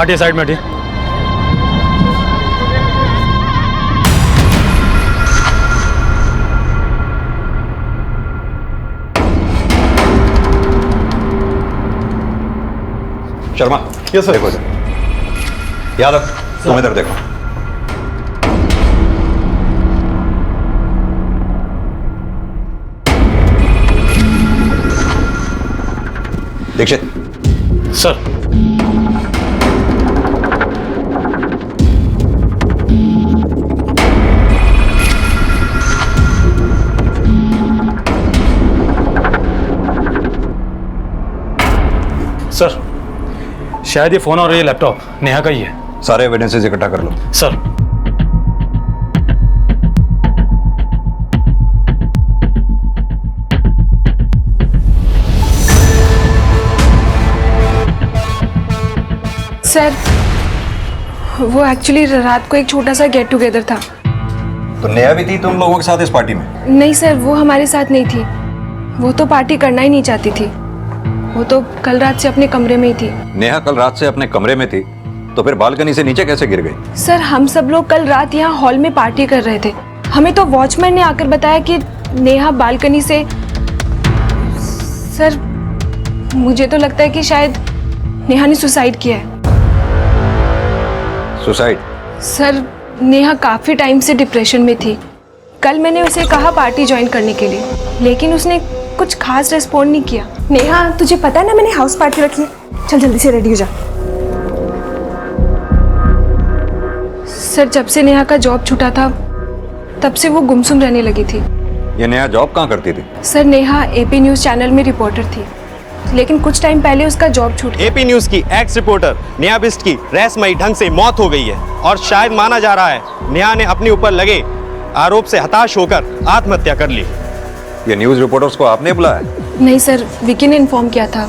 हटिए, साइड में हटिए। Sharma, yes sir. देखो इधर। यादव, तुम इधर देखो। दीक्षित। सर। सर, शायद ये फोन और ये लैपटॉप नेहा का ही है। सारे एविडेंसेस इकट्ठा कर लो। सर। सर, वो एक्चुअली रात को एक छोटा सा गेट टुगेदर था। तो नेहा भी थी तुम लोगों के साथ इस पार्टी में? नहीं सर, वो हमारे साथ नहीं थी। वो तो पार्टी करना ही नहीं चाहती थी। वो तो कल रात से अपने कमरे में ही थी। नेहा कल रात से अपने कमरे में थी, तो फिर बालकनी से नीचे कैसे गिर गई? सर, हम सब लोग कल रात यहाँ हॉल में पार्टी कर रहे थे। हमें तो वॉचमैन ने आकर बताया कि नेहा बालकनी से। सर, मुझे तो लगता है कि शायद नेहा ने सुसाइड किया है। सुसाइड? सर, नेहा काफी टाइम से डिप्रेशन में थी। कल मैंने उसे कहा पार्टी ज्वाइन करने के लिए, लेकिन उसने कुछ खास रिस्पॉन्ड नहीं किया। नेहा, तुझे पता है ना मैंने हाउस पार्टी रखी है। चल जल्दी से रेडी हो जा। सर, जब से नेहा का जॉब छूटा था तब से वो गुमसुम रहने लगी थी। ये नेहा जॉब कहाँ करती थी? Sir, Neha AP news channel में रिपोर्टर थी, लेकिन कुछ टाइम पहले उसका जॉब छूट गया। एपी न्यूज की एक्स रिपोर्टर नेहा बिष्ट की रहस्यमयी ढंग से मौत हो गई है और शायद माना जा रहा है नेहा ने अपने ऊपर लगे आरोप से हताश होकर आत्महत्या कर ली। ये न्यूज रिपोर्टर्स को आपने बुलाया? नहीं सर, विकी ने इन्फॉर्म किया था।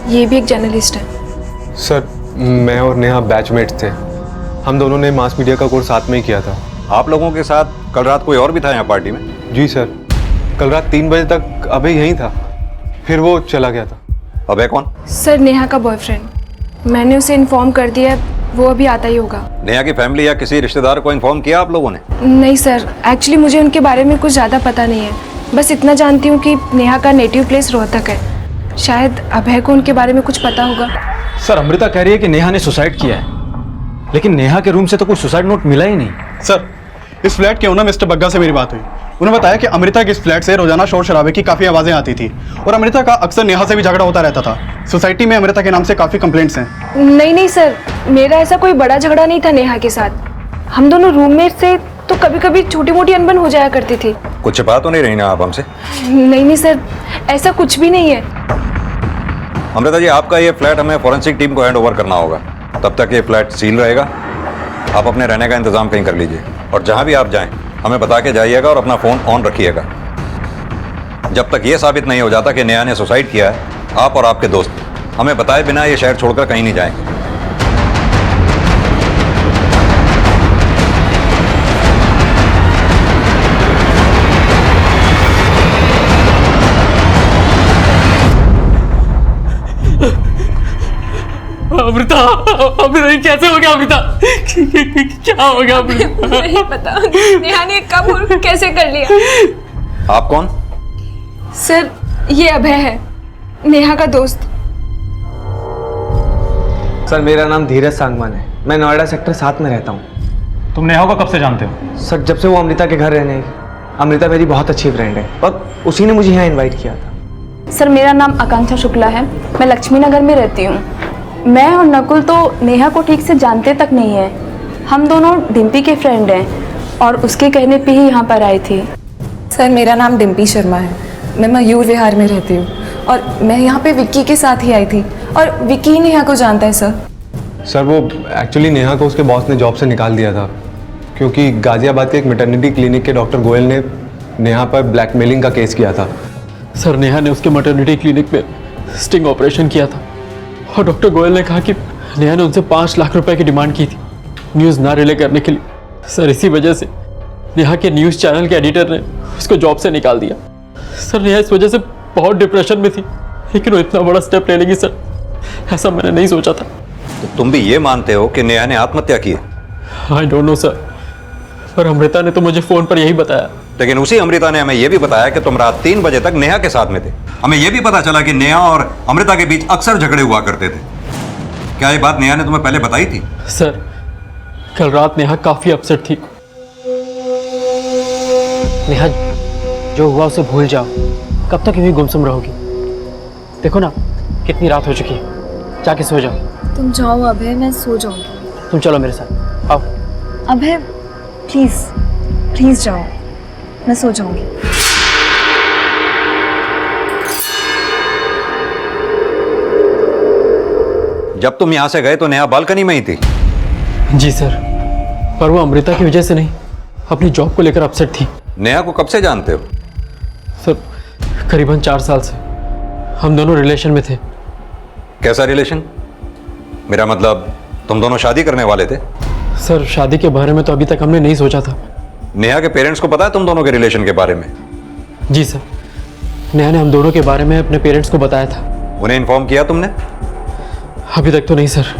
ये भी एक जर्नलिस्ट है। सर, मैं और नेहा बैचमेट थे। हम दोनों ने मास मीडिया का कोर्स साथ में ही किया था। आप लोगों के साथ कल रात कोई और भी था यहाँ पार्टी में? जी सर, कल रात 3 बजे तक अभय यहीं था, फिर वो चला गया था। अभय कौन? सर, नेहा का बॉयफ्रेंड। मैंने उसे इन्फॉर्म कर दिया, वो अभी आता ही होगा। नेहा की फैमिली या किसी रिश्तेदार को इन्फॉर्म किया आप लोगों ने? नहीं सर, एक्चुअली मुझे उनके बारे में कुछ ज़्यादा पता नहीं है। बस इतना जानती हूँ कि नेहा का नेटिव प्लेस रोहतक है। शायद अभय को उनके बारे में कुछ पता होगा। सर, अमृता कह रही है कि नेहा ने सुसाइड किया है, लेकिन नेहा के रूम से तो कोई सुसाइड नोट मिला ही नहीं। सर, इस फ्लैट के ओनर मिस्टर बग्गा से मेरी बात हुई। उन्होंने बताया कि अमृता के इस फ्लैट से रोजाना शोर शराबे की काफ़ी आवाज़ें आती थी और अमृता का अक्सर नेहा से भी झगड़ा होता रहता था। सोसाइटी में अमृता के नाम से काफ़ी कंप्लेंट्स हैं। नहीं सर, मेरा ऐसा कोई बड़ा झगड़ा नहीं था नेहा के साथ। हम दोनों रूममेट से तो कभी कभी छोटी मोटी अनबन हो जाया करती थी। कुछ छिपा तो नहीं रही ना आप हमसे? नहीं सर, ऐसा कुछ भी नहीं है। अमृता जी, आपका ये फ्लैट हमें फॉरेंसिक टीम को हैंड ओवर करना होगा। तब तक ये फ्लैट सील रहेगा। आप अपने रहने का इंतजाम कहीं कर लीजिए और जहाँ भी आप जाएं हमें बता के जाइएगा और अपना फ़ोन ऑन रखिएगा। जब तक ये साबित नहीं हो जाता कि नेहा ने सुसाइड किया है, आप और आपके दोस्त हमें बताए बिना ये शहर छोड़कर कहीं नहीं जाएंगे। अमृता, अमृता ये कैसे हो गया? अमृता क्या हो गया? अमृता नहीं पता नेहा ने कब और कैसे कर लिया। आप कौन? सर, ये अभय है, नेहा का दोस्त। सर, मेरा नाम धीरज सांगवान है। मैं नोएडा सेक्टर 7 में रहता हूँ। तुम नेहा को कब से जानते हो? सर, जब से वो अमृता के घर रहने आई। अमृता मेरी बहुत अच्छी फ्रेंड है और उसी ने मुझे यहाँ इन्वाइट किया था। सर, मेरा नाम आकांक्षा शुक्ला है। मैं लक्ष्मी नगर में रहती हूँ। मैं और नकुल तो नेहा को ठीक से जानते तक नहीं है। हम दोनों डिम्पी के फ्रेंड हैं और उसके कहने पे ही यहाँ पर आई थी। सर, मेरा नाम डिम्पी शर्मा है। मैं मयूर विहार में रहती हूँ और मैं यहाँ पे विक्की के साथ ही आई थी और विक्की ही नेहा को जानता है। सर, वो एक्चुअली नेहा को उसके बॉस ने जॉब से निकाल दिया था क्योंकि गाजियाबाद के एक मैटरनिटी क्लिनिक के डॉक्टर गोयल ने नेहा पर ब्लैकमेलिंग का केस किया था। सर, नेहा ने उसके मैटरनिटी क्लिनिक में स्टिंग ऑपरेशन किया था और डॉक्टर गोयल ने कहा कि नेहा ने उनसे 5 लाख रुपए की डिमांड की थी न्यूज़ ना रिले करने के लिए। सर, इसी वजह से नेहा के न्यूज़ चैनल के एडिटर ने उसको जॉब से निकाल दिया। सर, नेहा इस वजह से बहुत डिप्रेशन में थी, लेकिन वो इतना बड़ा स्टेप ले लेगी सर, ऐसा मैंने नहीं सोचा था। तो तुम भी ये मानते हो कि नेहा ने आत्महत्या की है? आई डोंट नो सर, पर अमृता ने तो मुझे फ़ोन पर यही बताया। लेकिन उसी अमृता ने हमें यह भी बताया कि तुम रात 3 बजे तक नेहा के साथ में थे। हमें यह भी पता चला कि नेहा और अमृता के बीच अक्सर झगड़े हुआ करते थे। क्या ये बात नेहा ने तुम्हें पहले बताई थी? सर, कल रात नेहा काफ़ी अपसेट थी। नेहा, जो हुआ उसे भूल जाओ। कब तक यूं ही गुमसुम रहोगी? देखो ना कितनी रात हो चुकी है, जाके सो जाओ। तुम जाओ अभय, मैं सो जाऊंगी। तुम चलो मेरे साथ, आओ। अभय प्लीज प्लीज जाओ, मैं सो जाऊंगी। जब तुम यहां से गए तो नेहा बालकनी में ही थी। जी सर, पर वो अमृता की वजह से नहीं, अपनी जॉब को लेकर अपसेट थी। नेहा को कब से जानते हो? सर, करीबन 4 साल से हम दोनों रिलेशन में थे। कैसा रिलेशन? मेरा मतलब तुम दोनों शादी करने वाले थे? सर, शादी के बारे में तो अभी तक हमने नहीं सोचा था। नेहा के पेरेंट्स को पता है तुम दोनों के रिलेशन के बारे में? जी सर, नेहा ने हम दोनों के बारे में अपने पेरेंट्स को बताया था। उन्हें इन्फॉर्म किया तुमने? अभी तक तो नहीं सर।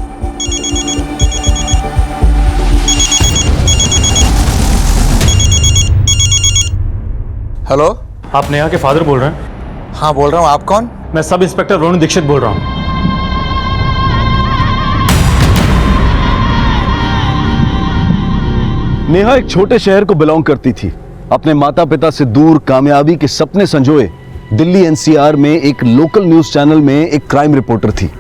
हेलो, आप नेहा के फादर बोल रहे हैं? हाँ बोल रहा हूँ। आप कौन? मैं सब इंस्पेक्टर वरुण दीक्षित बोल रहा हूँ। नेहा एक छोटे शहर को बिलोंग करती थी। अपने माता पिता से दूर कामयाबी के सपने संजोए दिल्ली एनसीआर में एक लोकल न्यूज चैनल में एक क्राइम रिपोर्टर थी।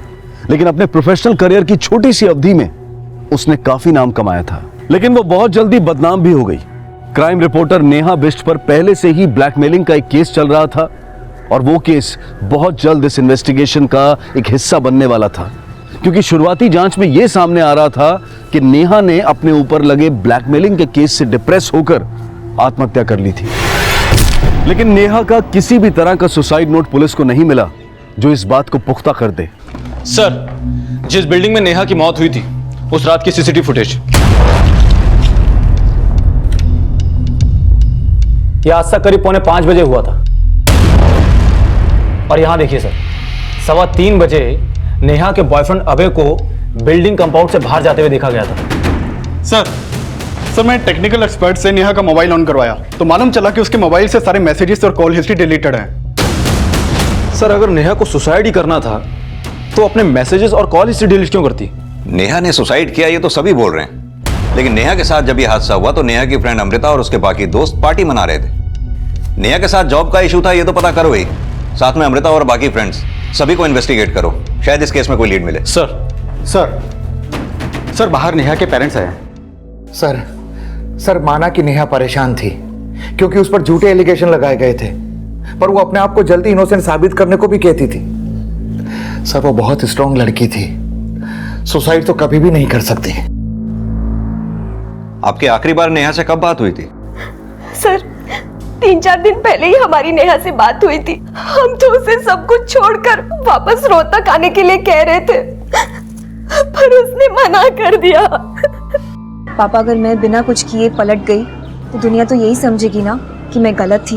लेकिन अपने प्रोफेशनल करियर की छोटी सी अवधि में उसने काफी नाम कमाया था, लेकिन वो बहुत जल्दी बदनाम भी हो गई। क्राइम रिपोर्टर नेहा बिष्ट पर पहले से ही ब्लैकमेलिंग का एक केस चल रहा था और वो केस बहुत जल्द इस इन्वेस्टिगेशन का एक हिस्सा बनने वाला था, क्योंकि शुरुआती जांच में यह सामने आ रहा था कि नेहा ने अपने ऊपर लगे ब्लैकमेलिंग के केस से डिप्रेस होकर आत्महत्या कर ली थी। लेकिन नेहा का किसी भी तरह का सुसाइड नोट पुलिस को नहीं मिला जो इस बात को पुख्ता कर दे। सर, जिस बिल्डिंग में नेहा की मौत हुई थी उस रात की सीसीटीवी फुटेज। यह आज तक करीब 4:45 बजे हुआ था। और यहां देखिए सर, 3:15 बजे नेहा के बॉयफ्रेंड अभय को बिल्डिंग कंपाउंड से बाहर जाते हुए देखा गया था। सर मैं टेक्निकल एक्सपर्ट से नेहा का मोबाइल ऑन करवाया तो मालूम चला कि उसके मोबाइल से सारे मैसेजेस और कॉल हिस्ट्री डिलीटेड है। सर, अगर नेहा को सुसाइड ही करना था तो अपने मैसेजेस और कॉल हिस्ट्री डिलीट क्यों करती? नेहा ने सुसाइड किया ये तो सभी बोल रहे हैं, लेकिन नेहा के साथ जब ये हादसा हुआ तो नेहा की फ्रेंड अमृता और उसके बाकी दोस्त पार्टी मना रहे थे। नेहा के साथ जॉब का इशू था ये तो पता करो ही, साथ में अमृता और बाकी फ्रेंड्स सभी को इन्वेस्टिगेट करो, शायद इस केस में कोई लीड मिले। सर बाहर नेहा के पेरेंट्स आए। सर माना कि नेहा परेशान थी क्योंकि उस पर झूठे एलिगेशन लगाए गए थे, पर वो अपने आप को जल्दी इनोसेंट साबित करने को भी कहती थी। सर, वो बहुत स्ट्रांग लड़की थी, सुसाइड तो कभी भी नहीं कर सकती। आपकी आखिरी बार नेहा से कब बात हुई थी? सर, 3-4 दिन पहले ही हमारी नेहा से बात हुई थी। हम तो उसे सब कुछ छोड़कर वापस रोहतक आने के लिए कह रहे थे, पर उसने मना कर दिया। पापा, अगर मैं बिना कुछ किए पलट गई तो दुनिया तो यही समझेगी ना कि मैं गलत थी।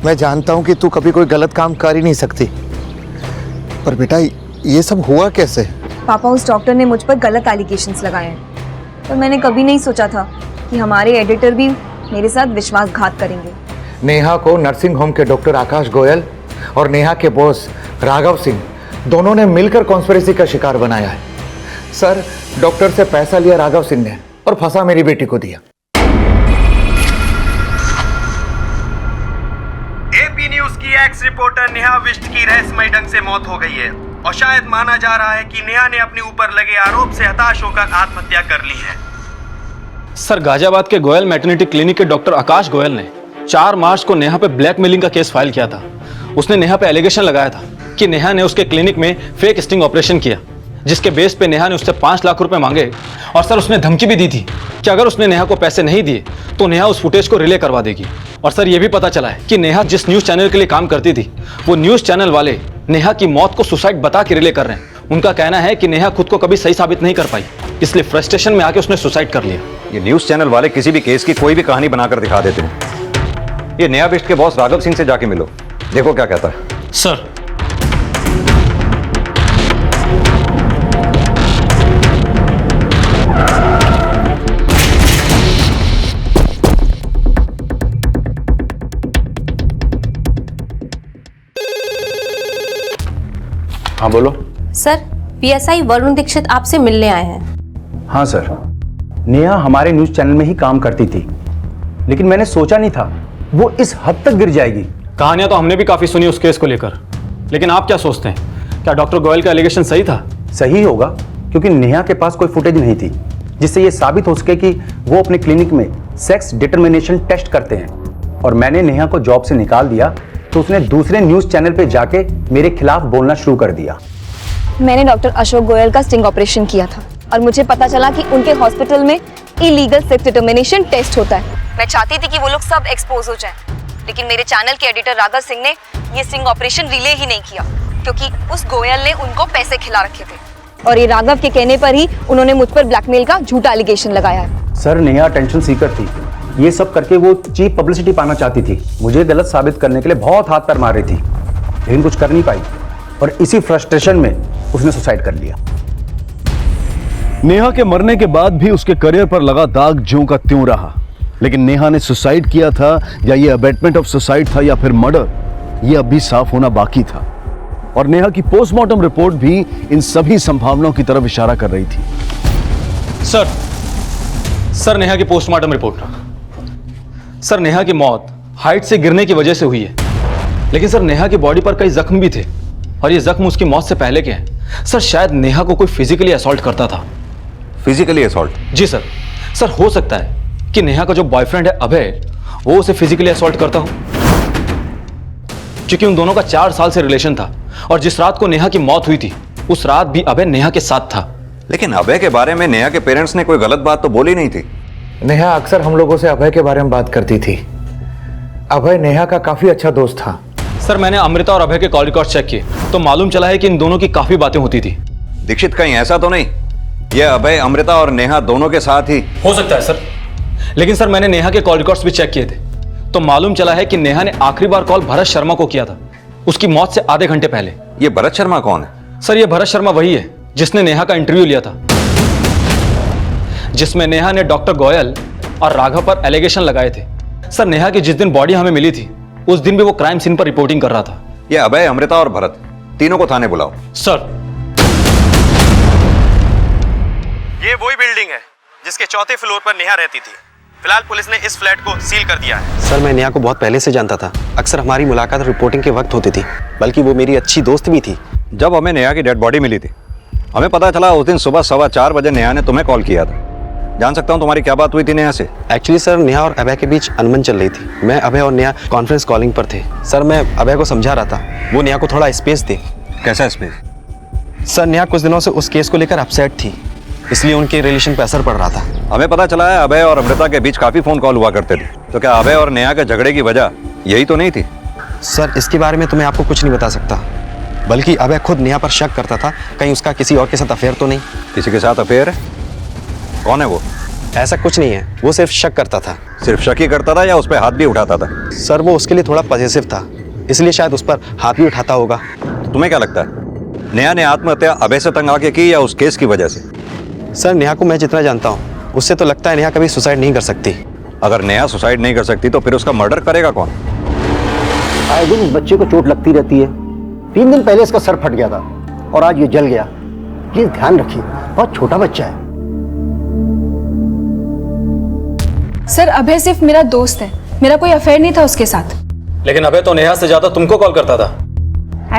मैं जानता हूं कि तू कभी कोई गलत काम कर ही नहीं सकती, पर बेटा ये सब हुआ कैसे? पापा, उस डॉक्टर ने मुझ पर गलत एलिगेशंस लगाए हैं, पर मैंने कभी नहीं सोचा था कि हमारे एडिटर भी मेरे साथ विश्वासघात करेंगे। नेहा को नर्सिंग होम के डॉक्टर आकाश गोयल और नेहा के बॉस राघव सिंह दोनों ने मिलकर कॉन्स्पिरेसी का शिकार बनाया है। सर, डॉक्टर से पैसा लिया राघव सिंह ने और फंसा मेरी बेटी को दिया। एपी न्यूज की एक्स रिपोर्टर नेहा बिष्ट की रहस्यमय ढंग से मौत हो गई है और शायद माना जा रहा है कि नेहा ने अपने ऊपर लगे आरोप से हताश होकर आत्महत्या कर ली है। सर, गाजियाबाद के गोयल मैटरनिटी क्लिनिक के डॉक्टर आकाश गोयल ने 4 मार्च को नेहा पे ब्लैकमेलिंग का केस फाइल किया था। उसने नेहा पे एलिगेशन लगाया था कि नेहा ने उसके क्लिनिक में फेक स्टिंग ऑपरेशन किया, जिसके बेस पे नेहा ने उससे 5 लाख रुपए मांगे। और सर, उसने धमकी भी दी थी कि अगर उसने नेहा को पैसे नहीं दिए तो नेहा उस फुटेज को रिले करवा देगी। और सर, ये भी पता चला है कि नेहा जिस न्यूज चैनल के लिए काम करती थी वो न्यूज चैनल वाले नेहा की मौत को सुसाइड बता के रिले कर रहे हैं। उनका कहना है कि नेहा खुद को कभी सही साबित नहीं कर पाई, इसलिए फ्रस्ट्रेशन में आके उसने सुसाइड कर लिया। ये न्यूज चैनल वाले किसी भी केस की कोई भी कहानी बनाकर दिखा देते हैं। ये नेहा बिष्ट के बॉस राघव सिंह से जाके मिलो, देखो क्या कहता है। सर, हाँ बोलो। सर, पीएसआई वरुण दीक्षित आपसे मिलने आए हैं। हाँ सर, नेहा हमारे न्यूज चैनल में ही काम करती थी, लेकिन मैंने सोचा नहीं था वो इस हद तक गिर जाएगी। कहानियां तो हमने भी काफी सुनी उस केस को लेकर, लेकिन आप क्या सोचते हैं, क्या डॉक्टर गोयल का एलिगेशन सही था? सही होगा, क्योंकि नेहा के पास कोई फुटेज नहीं थी जिससे ये साबित हो सके कि वो अपने क्लिनिक में सेक्स डिटर्मिनेशन टेस्ट करते हैं। और मैंने नेहा को जॉब से निकाल दिया तो उसने दूसरे न्यूज चैनल पे जाके मेरे खिलाफ बोलना शुरू कर दिया। मैंने डॉक्टर अशोक गोयल का स्टिंग ऑपरेशन किया था और मुझे पता चला कि उनके हॉस्पिटल में इलीगल सेक्स डिटर्मिनेशन टेस्ट होता है। मैं चाहती थी कि वो लोग सब एक्सपोज हो जाएं, लेकिन मेरे चैनल के एडिटर राघव सिंह ने ये स्टिंग ऑपरेशन रिले ही नहीं किया, क्योंकि उस गोयल ने उनको पैसे खिला रखे थे और ये राघव के कहने पर ही उन्होंने मुझ पर ब्लैकमेल का झूठा एलिगेशन लगाया है। सर, नेहा टेंशन सीकर थी, ये सब करके वो चीप पब्लिसिटी पाना चाहती थी। मुझे गलत साबित करने के लिए बहुत हाथ पैर मार रही थी, लेकिन कुछ कर नहीं पाई और इसी फ्रस्ट्रेशन में उसने सुसाइड कर लिया। नेहा के मरने के बाद भी उसके करियर पर लगा दाग ज्यों का त्यों रहा, लेकिन नेहा ने सुसाइड किया था या ये अबेटमेंट ऑफ सुसाइड था या फिर मर्डर, ये अभी साफ होना बाकी था। और नेहा की पोस्टमार्टम रिपोर्ट भी इन सभी संभावनाओं की तरफ इशारा कर रही थी। सर नेहा की पोस्टमार्टम रिपोर्ट। सर, नेहा की मौत हाइट से गिरने की वजह से हुई है, लेकिन सर नेहा की बॉडी पर कई जख्म भी थे और ये जख्म उसकी मौत से पहले के हैं। सर, शायद नेहा को कोई फिजिकली असॉल्ट करता था। Physically assault? जी सर। सर, हो सकता है कि नेहा का जो बॉयफ्रेंड है अभय, वो उसे फिजिकली असॉल्ट करता हो, क्योंकि उन दोनों का 4 साल से रिलेशन था और जिस रात को नेहा की मौत हुई थी उस रात भी अभय नेहा के साथ था। लेकिन अभय के बारे में नेहा के पेरेंट्स ने कोई गलत बात तो बोली नहीं थी। नेहा अक्सर हम लोगों से अभय के बारे में बात करती थी। अभय नेहा का काफी अच्छा दोस्त था। सर, मैंने अमृता और अभय के कॉल रिकॉर्ड चेक किए तो मालूम चला है कि इन दोनों की काफी बातें होती थी। दीक्षित, कहीं ऐसा तो नहीं यह अभय, अमृता और नेहा दोनों के साथ ही? हो सकता है सर, लेकिन सर मैंने नेहा के कॉल रिकॉर्ड्स भी चेक किए थे तो मालूम चला है कि नेहा ने आखिरी बार कॉल भरत शर्मा को किया था उसकी मौत से आधे घंटे पहले। ये भरत शर्मा कौन है? सर, ये भरत शर्मा वही है जिसने नेहा का इंटरव्यू लिया था, जिसमें नेहा ने डॉक्टर गोयल और राघव पर एलिगेशन लगाए थे। सर, नेहा की जिस दिन बॉडी हमें मिली थी उस दिन भी वो क्राइम सीन पर रिपोर्टिंग कर रहा था। ये अभय, अमृता और भरत तीनों को थाने बुलाओ। सर। ये वही बिल्डिंग है जिसके 4थे फ्लोर पर नेहा रहती थी। फिलहाल पुलिस ने इस फ्लैट को सील कर दिया है। सर, मैं नेहा को बहुत पहले से जानता था, अक्सर हमारी मुलाकात रिपोर्टिंग के वक्त होती थी, बल्कि वो मेरी अच्छी दोस्त भी थी। जब हमें नेहा की डेड बॉडी मिली थी हमें पता चला उस दिन सुबह 4:15 बजे नेहा ने तुम्हें कॉल किया था। जान सकता हूं तुम्हारी क्या बात हुई थी नेहा से? एक्चुअली सर, नेहा और अभय के बीच अनबन चल रही थी। मैं, अभय और नेहा कॉन्फ्रेंस कॉलिंग पर थे। सर, मैं अभय को समझा रहा था वो नेहा को थोड़ा स्पेस दे। कैसा स्पेस? सर, नेहा कुछ दिनों से उस केस को लेकर अपसेट थी, इसलिए उनके रिलेशन पर असर पड़ रहा था। हमें पता चला है अभय और अमृता के बीच काफी फोन कॉल हुआ करते थे, तो क्या अभय और नेहा के झगड़े की वजह यही तो नहीं थी? सर, इसके बारे में तो मैं आपको कुछ नहीं बता सकता, बल्कि अभय खुद नेहा पर शक करता था कहीं उसका किसी और के साथ अफेयर तो नहीं। किसी के साथ अफेयर है? कौन है वो? ऐसा कुछ नहीं है, वो सिर्फ शक करता था। सिर्फ शक ही करता था या उस पर हाथ भी उठाता था? सर, वो उसके लिए थोड़ा पॉजिटिव था, इसलिए शायद उस पर हाथ भी उठाता होगा। तुम्हें क्या लगता है नेहा ने आत्महत्या अभय से तंग आके की या उस केस की वजह से? सर, नेहा को मैं जितना जानता हूँ उससे तो लगता है नेहा कभी सुसाइड नहीं कर सकती। अगर नेहा सुसाइड नहीं कर सकती तो फिर उसका मर्डर करेगा कौन? आए दिन इस बच्चे को चोट लगती रहती है। 3 दिन पहले इसका सर फट गया था और आज ये जल गया। प्लीज ध्यान रखिए, बहुत छोटा बच्चा है। सर, अभय सिर्फ मेरा दोस्त है, मेरा कोई अफेयर नहीं था उसके साथ। लेकिन अभय तो नेहा से ज्यादा तुमको कॉल करता था।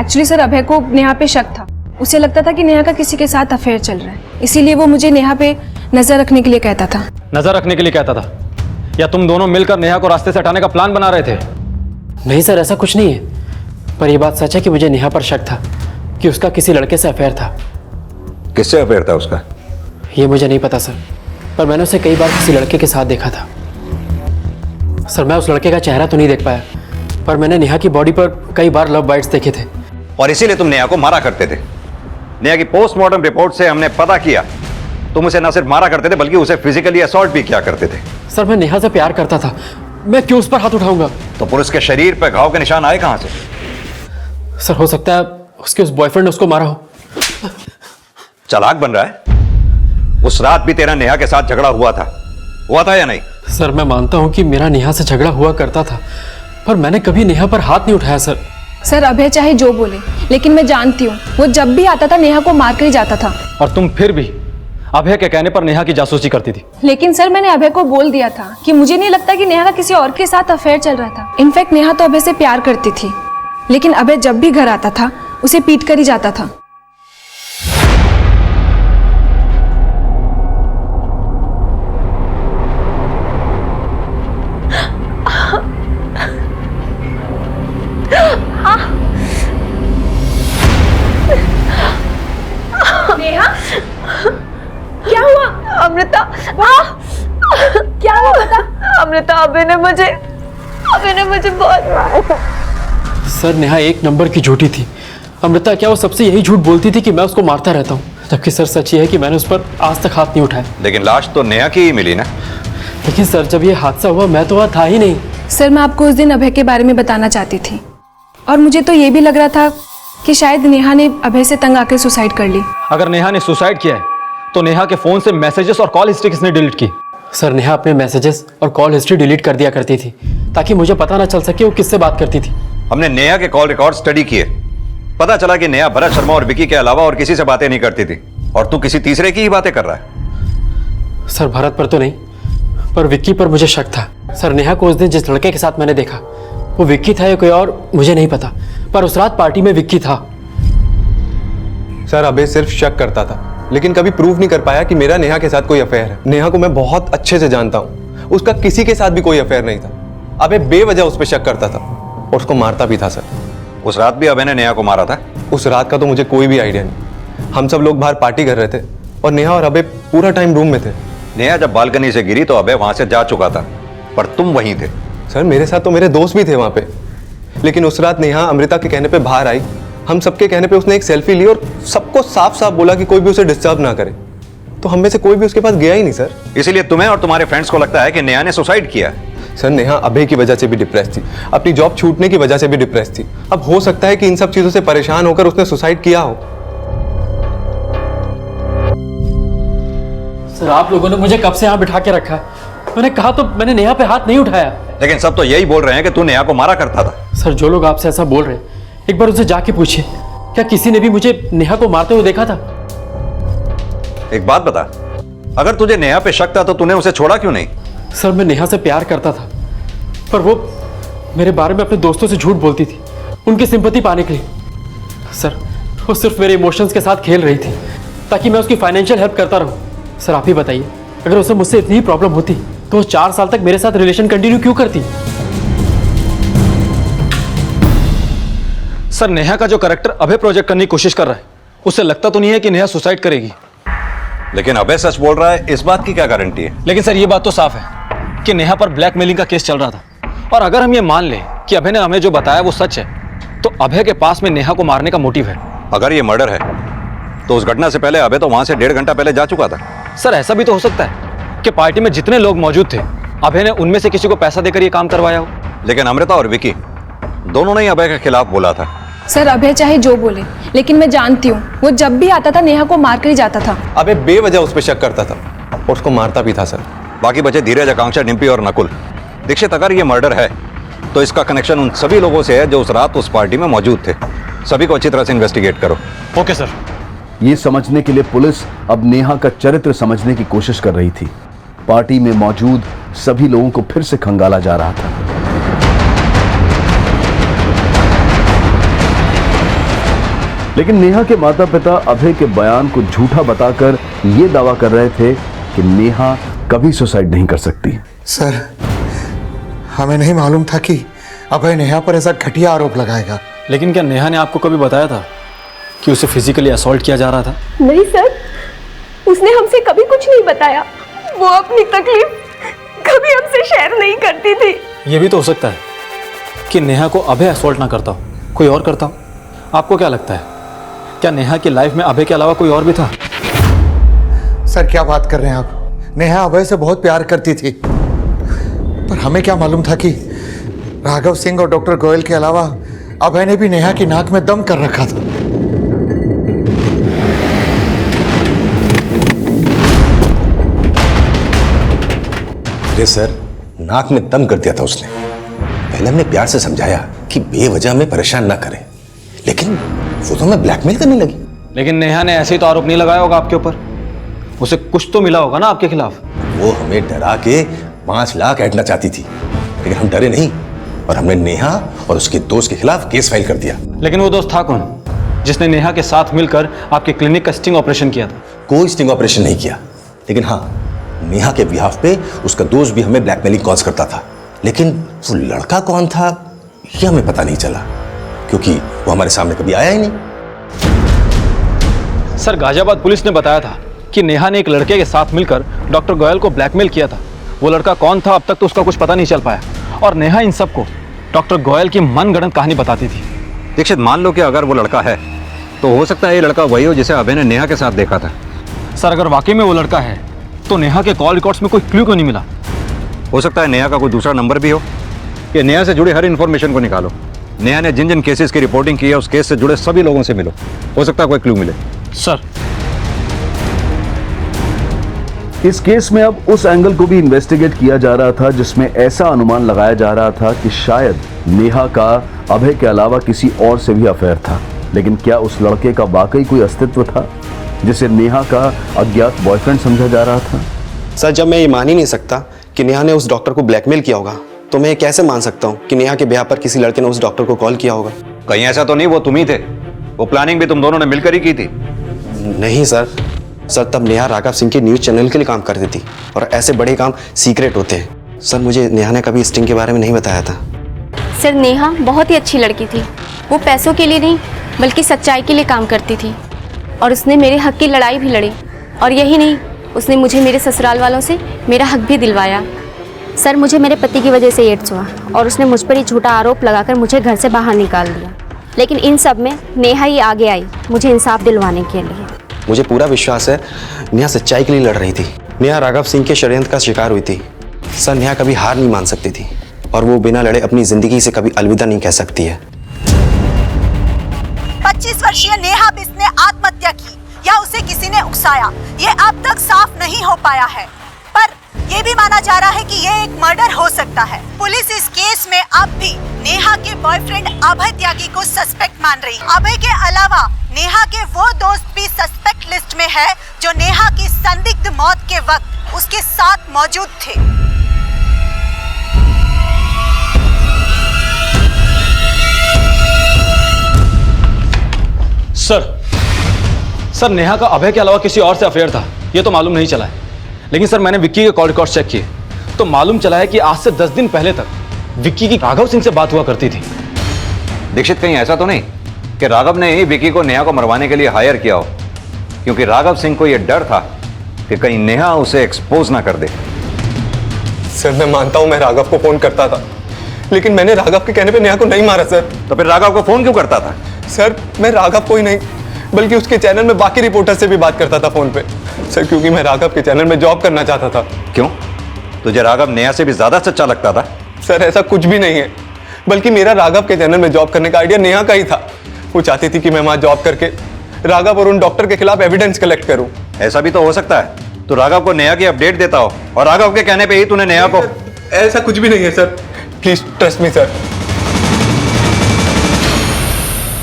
एक्चुअली सर, अभय को नेहा पे शक था। उसे लगता था कि नेहा का किसी के साथ अफेयर चल रहा है, इसीलिए वो मुझे नेहा पे नजर रखने के लिए कहता था। नजर रखने के लिए कहता था या तुम दोनों मिलकर नेहा को रास्ते से हटाने का प्लान बना रहे थे? नहीं सर, ऐसा कुछ नहीं है, पर यह बात सच है कि मुझे नेहा पर शक था कि उसका किसी लड़के से अफेयर था। किससे अफेयर था उसका? ये मुझे नहीं पता सर, पर मैंने उसे कई बार किसी लड़के के साथ देखा था। सर, मैं उस लड़के का चेहरा तो नहीं देख पाया, पर मैंने नेहा की बॉडी पर कई बार लव बाइट्स देखे थे। और इसीलिए तुम नेहा को मारा करते थे। नेहा की पोस्टमार्टम रिपोर्ट से हमने पता किया तुम उसे न सिर्फ मारा करते थे बल्कि उसे फिजिकली असॉल्ट भी किया करते थे। सर, मैं नेहा से प्यार करता था, मैं क्यों उस पर हाथ उठाऊंगा? तो पुरुष के शरीर पर घाव के निशान आए कहां से? सर, हो सकता है उसके उस बॉयफ्रेंड ने उसको मारा हो। चालाक बन रहा है। उस रात भी तेरा नेहा के साथ झगड़ा हुआ था या नहीं? सर, मैं मानता हूं कि मेरा नेहा से झगड़ा हुआ करता था, पर मैंने कभी नेहा पर हाथ नहीं उठाया सर। सर अभय चाहे जो बोले, लेकिन मैं जानती हूँ वो जब भी आता था नेहा को मार कर ही जाता था। और तुम फिर भी अभय के कहने पर नेहा की जासूसी करती थी। लेकिन सर मैंने अभय को बोल दिया था कि मुझे नहीं लगता कि नेहा का किसी और के साथ अफेयर चल रहा था। इनफैक्ट नेहा तो अभय से प्यार करती थी, लेकिन अभय जब भी घर आता था उसे पीट कर ही जाता था। नेहा, क्या हुआ? अमृता, क्या हुआ बता? अमृता, अभय ने मुझे बहुत मारा था। सर नेहा एक नंबर की झूठी थी। अमृता क्या वो सबसे यही झूठ बोलती थी कि मैं उसको मारता रहता हूँ, जबकि सर सच ये है कि मैंने उस पर आज तक हाथ नहीं उठाया। लेकिन लाश तो नेहा की ही मिली ना। लेकिन सर जब ये हादसा हुआ मैं तो वहाँ था ही नहीं। सर मैं आपको उस दिन अभय के बारे में बताना चाहती थी, और मुझे तो ये भी लग रहा था कि शायद नेहा ने अभय से तंग आकर सुसाइड कर ली। अगर नेहा ने सुसाइड किया है तो नेहा के फोन से मैसेजेस और कॉल हिस्ट्री किसने डिलीट की? सर नेहा अपने मैसेजेस और कॉल हिस्ट्री डिलीट कर दिया करती थी ताकि मुझे पता ना चल सके वो किससे बात करती थी। हमने नेहा के कॉल रिकॉर्ड स्टडी किए, पता चला कि नेहा भरत शर्मा और विकी के अलावा और किसी से बातें नहीं करती थी, और तू किसी तीसरे की ही बातें कर रहा है। सर भरत पर तो नहीं, पर विक्की पर मुझे शक था। सर नेहा को उस दिन जिस लड़के के साथ मैंने देखा वो विक्की था या कोई और मुझे नहीं पता, पर उस रात पार्टी में विक्की था। सर अभय सिर्फ शक करता था, लेकिन कभी प्रूव नहीं कर पाया कि मेरा नेहा के साथ कोई अफेयर है। नेहा को मैं बहुत अच्छे से जानता हूँ, उसका किसी के साथ भी कोई अफेयर नहीं था। अभय बेवजह उस पर शक करता था और उसको मारता भी था। सर उस रात भी अभय ने नेहा को मारा था? उस रात का तो मुझे कोई भी आइडिया नहीं। हम सब लोग बाहर पार्टी कर रहे थे और नेहा और अभय पूरा टाइम रूम में थे। नेहा जब बालकनी से गिरी तो अभय वहां से जा चुका था, पर तुम वहीं थे। सर मेरे साथ तो मेरे दोस्त भी थे वहां पे, लेकिन उस रात नेहा अमृता के कहने पे बाहर आई। हम सबके कहने पे उसने एक सेल्फी ली और सबको साफ साफ बोला कि कोई भी उसे डिस्टर्ब ना करे। तो हम में से कोई भी उसके पास गया ही नहीं सर। इसीलिए तुम्हें और तुम्हारे फ्रेंड्स को लगता है कि नेहा ने सुसाइड किया? सर नेहा अभय की वजह से भी डिप्रेस थी, अपनी जॉब छूटने की वजह से भी डिप्रेस थी। अब हो सकता है कि इन सब चीजों से परेशान होकर उसने सुसाइड किया हो। सर आप लोगों ने मुझे कब से यहाँ बिठा के रखा है? मैंने कहा तो मैंने नेहा पे हाथ नहीं उठाया। लेकिन सब तो यही बोल रहे हैं कि तू नेहा को मारा करता था। सर जो लोग आपसे ऐसा बोल रहे हैं एक बार उनसे जाके पूछिए, क्या किसी ने भी मुझे नेहा को मारते हुए देखा था? एक बात बता, अगर तुझे नेहा पे शक था तो तूने उसे छोड़ा क्यों नहीं? सर मैं नेहा से प्यार करता था, पर वो मेरे बारे में अपने दोस्तों से झूठ बोलती थी उनकी सिंपैथी पाने के लिए। सर वो सिर्फ मेरे इमोशंस के साथ खेल रही थी ताकि मैं उसकी फाइनेंशियल हेल्प करता रहूं। सर आप ही बताइए, अगर उसे मुझसे इतनी ही प्रॉब्लम होती तो वो 4 साल तक मेरे साथ रिलेशन कंटिन्यू क्यों करती? सर नेहा का जो कैरेक्टर अभय प्रोजेक्ट करने की कोशिश कर रहा है, उससे लगता तो नहीं है कि नेहा सुसाइड करेगी। लेकिन अभय सच बोल रहा है, इस बात की क्या गारंटी है? लेकिन सर ये बात तो साफ है कि नेहा पर ब्लैकमेलिंग का केस चल रहा था, और अगर हम ये मान लें कि अभय ने हमें जो बताया वो सच है, तो अभय के पास में नेहा को मारने का मोटिव है। अगर ये मर्डर है तो उस घटना से पहले अभय तो वहां से 1.5 घंटा पहले जा चुका था। सर ऐसा भी तो हो सकता है कि पार्टी में जितने लोग मौजूद थे अभय ने उनमें से किसी को पैसा देकर ये काम करवाया हो। लेकिन अमृता और विकी दोनों ने ही अभय के खिलाफ बोला था। सर अभय चाहे जो बोले, लेकिन मैं जानती हूँ वो जब भी आता था नेहा को मार कर ही जाता था। अभय बेवजह उस पर शक करता था और उसको मारता भी था। सर बाकी बचे धीरज, आकांक्षा, डिम्पी और नकुल। दीक्षित अगर ये मर्डर है तो इसका कनेक्शन उन सभी लोगों से है जो उस रात उस पार्टी में मौजूद थे। सभी को अच्छी तरह से इन्वेस्टिगेट करो। Okay sir. ये समझने के लिए पुलिस अब नेहा का चरित्र समझने की कोशिश कर रही थी। पार्टी में मौजूद सभी लोगों को फिर से खंगाला जा रहा था। लेकिन नेहा के माता पिता अभय के बयान को झूठा बताकर यह दावा कर रहे थे कि नेहा कभी सुसाइड नहीं कर सकती। सर हमें नहीं मालूम था कि अभय नेहा पर ऐसा घटिया आरोप लगाएगा। लेकिन क्या नेहा ने आपको कभी बताया था कि उसे फिजिकली असॉल्ट किया जा रहा था? नहीं सर, उसने हमसे कभी कुछ नहीं बताया। वो अपनी तकलीफ कभी हमसे शेयर नहीं करती थी। यह भी तो हो सकता है कि नेहा को अभय असॉल्ट ना करता हो, कोई और करता हो। आपको क्या लगता है, क्या नेहा की लाइफ में अभय के अलावा कोई और भी था? सर क्या बात कर रहे हैं आप? नेहा अभय से बहुत प्यार करती थी, पर हमें क्या मालूम था कि राघव सिंह और डॉक्टर गोयल के अलावा अभय ने भी नेहा की नाक में दम कर रखा था। अरे सर, नाक में दम कर दिया था उसने। पहले हमने प्यार से समझाया कि बेवजह हमें परेशान ना करे, लेकिन वो तो हमें ब्लैकमेल करने लगी। लेकिन नेहा ने ऐसे ही तो आरोप नहीं लगाया होगा आपके ऊपर, उसे कुछ तो मिला होगा ना आपके खिलाफ। वो हमें डरा के 5 लाख ऐंठना चाहती थी, लेकिन हम डरे नहीं और हमने नेहा और उसके दोस्त के खिलाफ केस फाइल कर दिया। लेकिन वो दोस्त था कौन जिसने नेहा के साथ मिलकर आपके क्लिनिक का स्टिंग ऑपरेशन किया था? कोई स्टिंग ऑपरेशन नहीं किया, लेकिन हाँ, नेहा के बिहाफ पे उसका दोस्त भी हमें ब्लैकमेलिंग कॉल्स करता था। लेकिन वो लड़का कौन था ये हमें पता नहीं चला, क्योंकि वो हमारे सामने कभी आया ही नहीं। सर, गाजियाबाद पुलिस ने बताया था कि नेहा ने एक लड़के के साथ मिलकर डॉक्टर गोयल को ब्लैकमेल किया था। वो लड़का कौन था अब तक तो उसका कुछ पता नहीं चल पाया, और नेहा इन सबको डॉक्टर गोयल की मनगढ़ंत कहानी बताती थी। दीक्षित, मान लो कि अगर वो लड़का है तो हो सकता है ये लड़का वही हो जिसे अभय ने नेहा के साथ देखा था। सर, अगर वाकई में वो लड़का है तो नेहा के कॉल रिकॉर्ड्स में कोई क्लू क्यों नहीं मिला? हो सकता है नेहा का कोई दूसरा नंबर भी हो। कि नेहा से जुड़ी हर इन्फॉर्मेशन को निकालो। नेहा ने जिन जिन केसेस की रिपोर्टिंग की है उस केस से जुड़े सभी लोगों से मिलो, हो सकता है कोई क्लू मिले। सर, इस केस में अब उस एंगल को भी इन्वेस्टिगेट किया जा रहा था जिसमें ऐसा अनुमान लगाया जा रहा था कि शायद नेहा का अभय के अलावा किसी और से भी अफेयर था। लेकिन क्या उस लड़के का वाकई कोई अस्तित्व था जिसे नेहा का अज्ञात बॉयफ्रेंड समझा जा रहा था? सर, जब मैं ये मान ही नहीं सकता कि नेहा ने उस डॉक्टर को ब्लैकमेल किया होगा, तो मैं ये कैसे मान सकता हूँ कि नेहा के ब्याह पर किसी लड़के ने उस डॉक्टर को कॉल किया होगा? कहीं ऐसा तो नहीं वो तुम ही थे? वो प्लानिंग भी तुम दोनों ने मिलकर ही की थी। नहीं सर, तब नेहा राघव सिंह के न्यूज़ चैनल के लिए काम करती थी और ऐसे बड़े काम सीक्रेट होते हैं। सर, मुझे नेहा ने कभी स्टिंग के बारे में नहीं बताया था। सर, नेहा बहुत ही अच्छी लड़की थी। वो पैसों के लिए नहीं बल्कि सच्चाई के लिए काम करती थी, और उसने मेरे हक की लड़ाई भी लड़ी। और यही नहीं, उसने मुझे मेरे ससुराल वालों से मेरा हक भी दिलवाया। सर, मुझे मेरे पति की वजह से एड्स हुआ और उसने मुझ पर ही झूठा आरोप लगाकर मुझे घर से बाहर निकाल दिया। लेकिन इन सब में नेहा ही आगे आई मुझे इंसाफ दिलवाने के लिए। मुझे पूरा विश्वास है नेहा सच्चाई के लिए लड़ रही थी। नेहा राघव सिंह के षड्यंत्र का शिकार हुई थी। सर, नेहा कभी हार नहीं मान सकती थी और वो बिना लड़े अपनी जिंदगी से कभी अलविदा नहीं कह सकती है। 25 वर्षीय नेहा बिष्ट ने आत्महत्या की या उसे किसी ने उकसाया, ये अब तक साफ नहीं हो पाया है, पर ये भी माना जा रहा है कि ये एक मर्डर हो सकता है। पुलिस इस केस में अब भी नेहा के बॉयफ्रेंड अभय त्यागी को सस्पेक्ट मान रही। अभय के अलावा नेहा के वो दोस्त भी सस्पेक्ट लिस्ट में है जो नेहा की संदिग्ध मौत के वक्त उसके साथ मौजूद थे। सर, नेहा का अभय के अलावा किसी और से अफेयर था ये तो मालूम नहीं चला है। लेकिन सर, मैंने विक्की के कॉल रिकॉर्ड चेक किए तो मालूम चला है कि आज से 10 दिन पहले तक विक्की की राघव सिंह से बात हुआ करती थी। दीक्षित, कहीं ऐसा तो नहीं कि राघव ने ही विक्की को नेहा को मरवाने के लिए हायर किया हो? क्योंकि राघव सिंह को यह डर था कि कहीं नेहा उसे एक्सपोज ना कर दे। सर, मैं मानता हूं मैं राघव को फोन करता था, लेकिन मैंने राघव के कहने पे नेहा को नहीं मारा सर। तो फिर राघव को फोन क्यों करता था? सर, मैं राघव को ही नहीं बल्कि उसके चैनल में बाकी रिपोर्टर से भी बात करता था फोन पे सर, क्योंकि मैं राघव के चैनल में जॉब करना चाहता था। क्यों? तुझे राघव नेहा से भी ज्यादा सच्चा लगता था? सर, ऐसा कुछ भी नहीं है, बल्कि मेरा राघव के चैनल में जॉब करने का आइडिया नेहा का ही था। वो चाहती थी कि मैं वहां जॉब करके राघव और उन डॉक्टर के खिलाफ एविडेंस कलेक्ट करूं। ऐसा भी तो हो सकता है तो राघव को नेहा की अपडेट देता हो और राघव के कहने पे ही तूने नेहा को। ऐसा कुछ भी नहीं है sir, please trust me sir.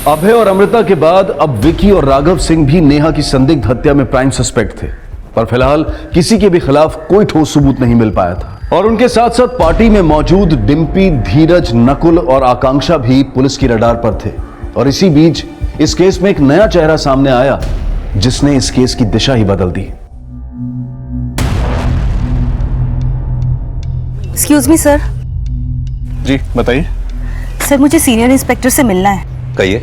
Abhay और अमृता के बाद अब विकी और राघव सिंह भी नेहा की संदिग्ध हत्या में प्राइम सस्पेक्ट थे, पर फिलहाल किसी के भी खिलाफ कोई ठोस सबूत नहीं मिल पाया था। और उनके साथ साथ पार्टी में मौजूद डिम्पी, धीरज, नकुल और आकांक्षा भी पुलिस की रडार पर थे। और इसी बीच इस केस में एक नया चेहरा सामने आया जिसने इस केस की दिशा ही बदल दी। Excuse me sir. जी बताइए। सर, मुझे सीनियर इंस्पेक्टर से मिलना है। कहिए,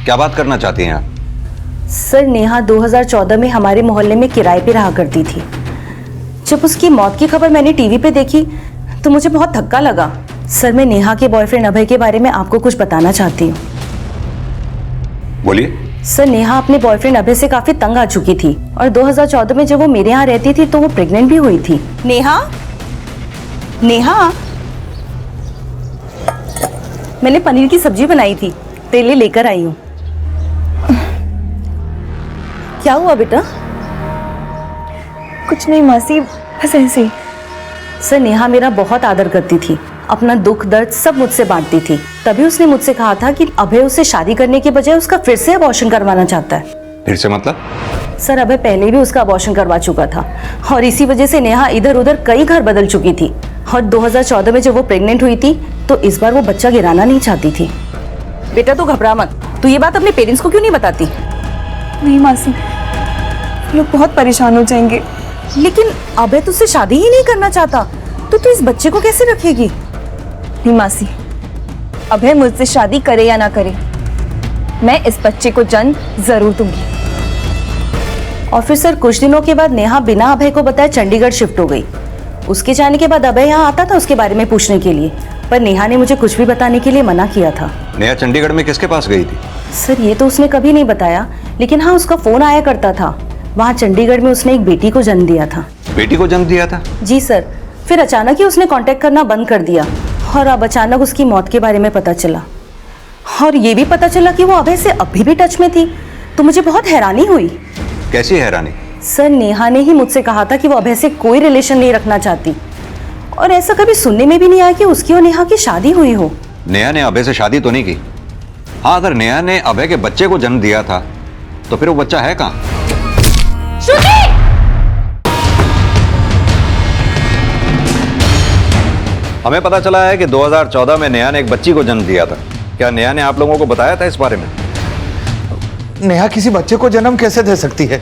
क्या बात करना चाहती हैं आप? सर, नेहा 2014 में हमारे मोहल्ले में किराए पे रहा करती थी। जब उसकी मौत की खबर मैंने टीवी पे देखी तो मुझे बहुत धक्का लगा। सर, मैं नेहा के बॉयफ्रेंड अभय के बारे में आपको कुछ बताना चाहती हूँ। बोलिए। सर, नेहा अपने बॉयफ्रेंड अभय से काफी तंग आ चुकी थी और 2014 में जब वो मेरे यहाँ रहती थी तो वो प्रेग्नेंट भी हुई थी। नेहा, नेहा, मैंने पनीर की सब्जी बनाई थी, तेरे लिए लेकर आई हूँ। क्या हुआ बेटा? कुछ नहीं मासी, बस ऐसे ही। सर, नेहा मेरा बहुत आदर करती थी। अपना दुख दर्द सब मुझसे बांटती थी। तभी उसने मुझसे कहा था कि अभय उससे शादी करने के बजाय उसका फिर से अबॉर्शन करवाना चाहता है। फिर से मतलब? सर, अभय पहले भी उसका अबॉर्शन करवा चुका था और इसी वजह से नेहा इधर उधर कई घर बदल चुकी थी। और 2014 में जब वो प्रेग्नेंट हुई थी तो इस बार वो बच्चा गिराना नहीं चाहती थी। बेटा तू घबरा मत, तू ये बात अपने पेरेंट्स को क्यों नहीं बताती? नहीं मासी, लोग बहुत परेशान हो जाएंगे। लेकिन अभय तुझसे शादी ही नहीं करना चाहता तो तू इस बच्चे को कैसे रखेगी? नहीं मासी, अभय मुझसे शादी करे या ना करे, मैं इस बच्चे को जन्म जरूर दूंगी। और फिर सर कुछ दिनों के बाद नेहा बिना अभय को बताए चंडीगढ़ शिफ्ट हो गई। उसके जाने के बाद अभय यहाँ आता था उसके बारे में पूछने के लिए, पर नेहा ने मुझे कुछ भी बताने के लिए मना किया था। नेहा चंडीगढ़ में किसके पास गई थी? सर ये तो उसने कभी नहीं बताया, लेकिन हाँ उसका फोन आया करता था। वहाँ चंडीगढ़ में उसने एक बेटी को जन्म दिया था। बेटी को जन्म दिया था? जी सर। फिर अचानक ही उसने कांटेक्ट करना बंद कर दिया और अब अचानक उसकी मौत के बारे में पता चला। और ये भी पता चला कि वो अभय से अभी भी टच में थी, तो मुझे बहुत हैरानी हुई। कैसी हैरानी? सर नेहा ने ही मुझसे कहा था कि वो अभय से कोई रिलेशन नहीं रखना चाहती, और ऐसा कभी सुनने में भी नहीं आया कि उसकी और नेहा की शादी हुई हो। नेहा ने अभय से शादी तो नहीं की? हाँ, अगर नेहा ने अभय के बच्चे को जन्म दिया था तो फिर वो बच्चा है कहाँ? हमें पता चला है कि 2014 में नेहा ने एक बच्ची को जन्म दिया था। क्या नेहा ने आप लोगों को बताया था इस बारे में? नेहा किसी बच्चे को जन्म कैसे दे सकती है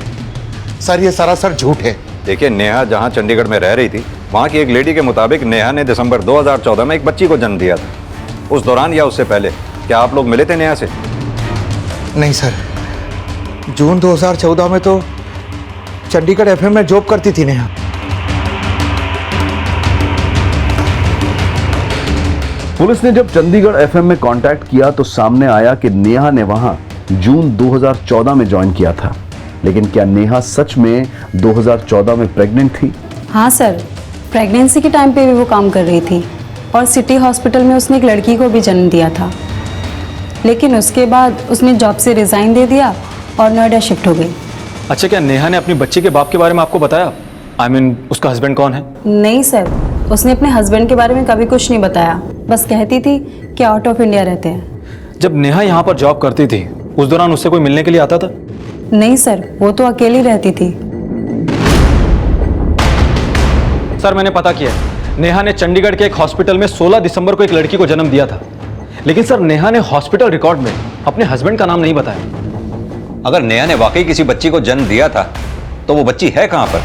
सर? ये सरासर झूठ है। देखिए, नेहा जहाँ चंडीगढ़ में रह रही थी वहाँ की एक लेडी के मुताबिक नेहा ने दिसंबर 2014 में एक बच्ची को जन्म दिया था। उस दौरान या उससे पहले क्या आप लोग मिले थे नेहा से? नहीं सर, जून 2014 में तो चंडीगढ़ एफएम में जॉब करती थी नेहा। पुलिस ने जब चंडीगढ़ एफएम में कांटेक्ट किया तो सामने आया कि नेहा ने वहां जून 2014 में ज्वाइन किया था। लेकिन क्या नेहा सच में 2014 में प्रेग्नेंट थी? हाँ सर, प्रेगनेंसी के टाइम पे भी वो काम कर रही थी और सिटी हॉस्पिटल में उसने एक लड़की को भी जन्म दिया था। लेकिन उसके बाद उसने जॉब से रिजाइन दे दिया और नोएडा शिफ्ट हो गई। अच्छा, क्या नेहा ने अपनी बच्ची के बाप के बारे में आपको बताया? I mean, उसका हस्बैंड कौन है? नहीं सर, उसने अपने हस्बैंड के बारे में कभी कुछ नहीं बताया, बस कहती थी कि आउट ऑफ इंडिया रहते हैं। जब नेहा यहाँ पर जॉब करती थी उस दौरान उससे कोई मिलने के लिए आता था? नहीं सर, वो तो अकेली रहती थी। सर, मैंने पता किया, नेहा ने चंडीगढ़ के एक हॉस्पिटल में 16 दिसंबर को एक लड़की को जन्म दिया था। लेकिन सर, नेहा ने हॉस्पिटल रिकॉर्ड में अपने हस्बैंड का नाम नहीं बताया। अगर नेहा ने वाकई किसी बच्ची को जन्म दिया था तो वो बच्ची है कहाँ पर?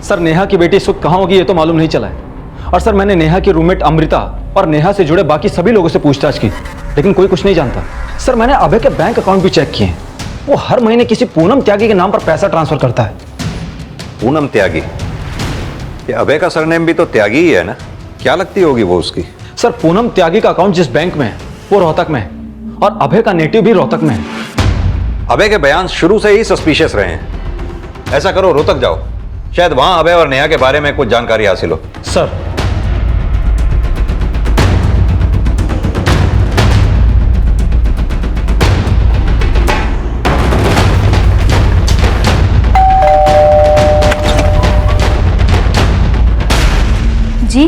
सर, नेहा की बेटी इस वक्त कहाँ होगी ये तो मालूम नहीं चला है। और सर, मैंने नेहा की रूममेट अमृता और नेहा से जुड़े बाकी सभी लोगों से पूछताछ की, लेकिन कोई कुछ नहीं जानता। सर, मैंने अभय के बैंक अकाउंट भी चेक किए, वो हर महीने किसी पूनम त्यागी के नाम पर पैसा ट्रांसफर करता है। पूनम त्यागी? ये अभय का सरनेम भी तो त्यागी ही है ना? क्या लगती होगी वो उसकी? सर, पूनम त्यागी का अकाउंट जिस बैंक में है वो रोहतक में है और अभय का नेटिव भी रोहतक में है। अभय के बयान शुरू से ही सस्पिशियस रहे हैं। ऐसा करो, रोहतक जाओ, शायद वहां अभय और नेहा के बारे में कुछ जानकारी हासिल हो। सर, जी?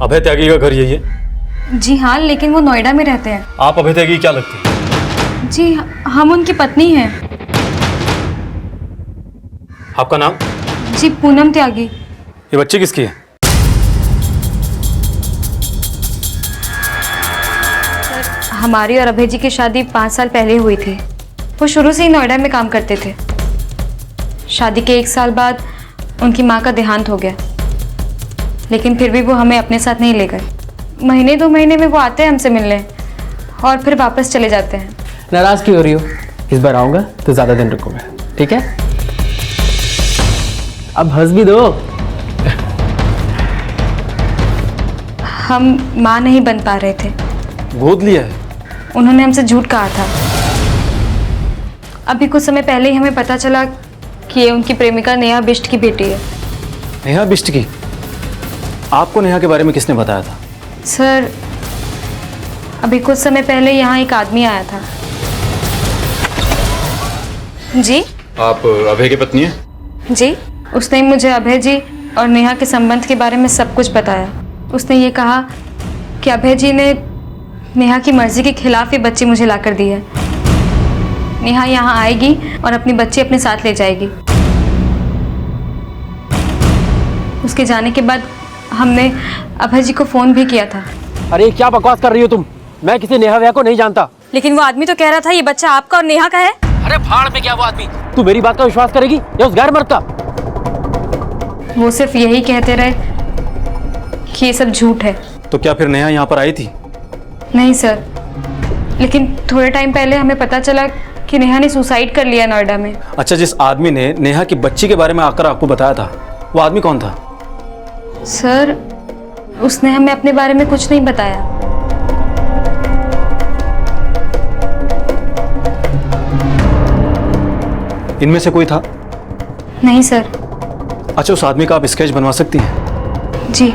अभय त्यागी का घर यही है? जी हाँ, लेकिन वो नोएडा में रहते हैं। आप अभय त्यागी क्या लगती है? जी हम उनकी पत्नी हैं। आपका नाम? जी पूनम त्यागी। ये बच्ची किसकी है? हमारी और अभय जी की शादी 5 साल पहले हुई थी। वो शुरू से ही नोएडा में काम करते थे। शादी के 1 साल बाद उनकी माँ का देहांत हो गया, लेकिन फिर भी वो हमें अपने साथ नहीं ले गए। महीने 2 महीने में वो आते हैं हमसे मिलने और फिर वापस चले जाते हैं। नाराज क्यों हो रही हो? इस बार आऊँगा तो ज़्यादा दिन रुकूंगा, ठीक है? अब हंस भी दो। हम माँ नहीं बन पा रहे थे। गोद लिया है? उन्होंने हमसे झूठ कहा था। अभी कुछ समय पहले ही हमें पता चला कि ये उनकी प्रेमिका नेहा बिष्ट की बेटी है। नेहा बिष्ट की? आपको नेहा के बारे में किसने बताया था? सर, अभी कुछ समय पहले यहाँ एक आदमी आया था। जी? आप अभय की पत्नी हैं? जी, उसने मुझे अभय जी और नेहा के संबंध के बारे में सब कुछ बताया। उसने ये कहा कि अभय जी ने नेहा की मर्जी के खिलाफ ये बच्ची मुझे लाकर दी है। नेहा यहाँ आएगी और अपनी बच्ची अपने साथ ले जाएगी। उसके जाने के बाद हमने अभय जी को फोन भी किया था। अरे क्या बकवास कर रही हो तुम? मैं किसी नेहा वेहा को नहीं जानता। लेकिन वो आदमी तो कह रहा था ये बच्चा आपका और नेहा का है। अरे भाड़ में क्या वो आदमी? तू मेरी बात का विश्वास करेगी या उस गैर मर्द का? वो सिर्फ यही कहते रहे कि ये सब झूठ है। तो क्या फिर नेहा यहाँ पर आई थी? नहीं सर, लेकिन थोड़े टाइम पहले हमें पता चला कि नेहा ने सुसाइड कर लिया नोएडा में। अच्छा, जिस आदमी ने नेहा की बच्ची के बारे में आकर आपको बताया था, वो आदमी कौन था? सर, उसने हमें अपने बारे में कुछ नहीं बताया। इनमें से कोई था? नहीं सर। अच्छा, उस आदमी का आप स्केच बनवा सकती हैं? जी।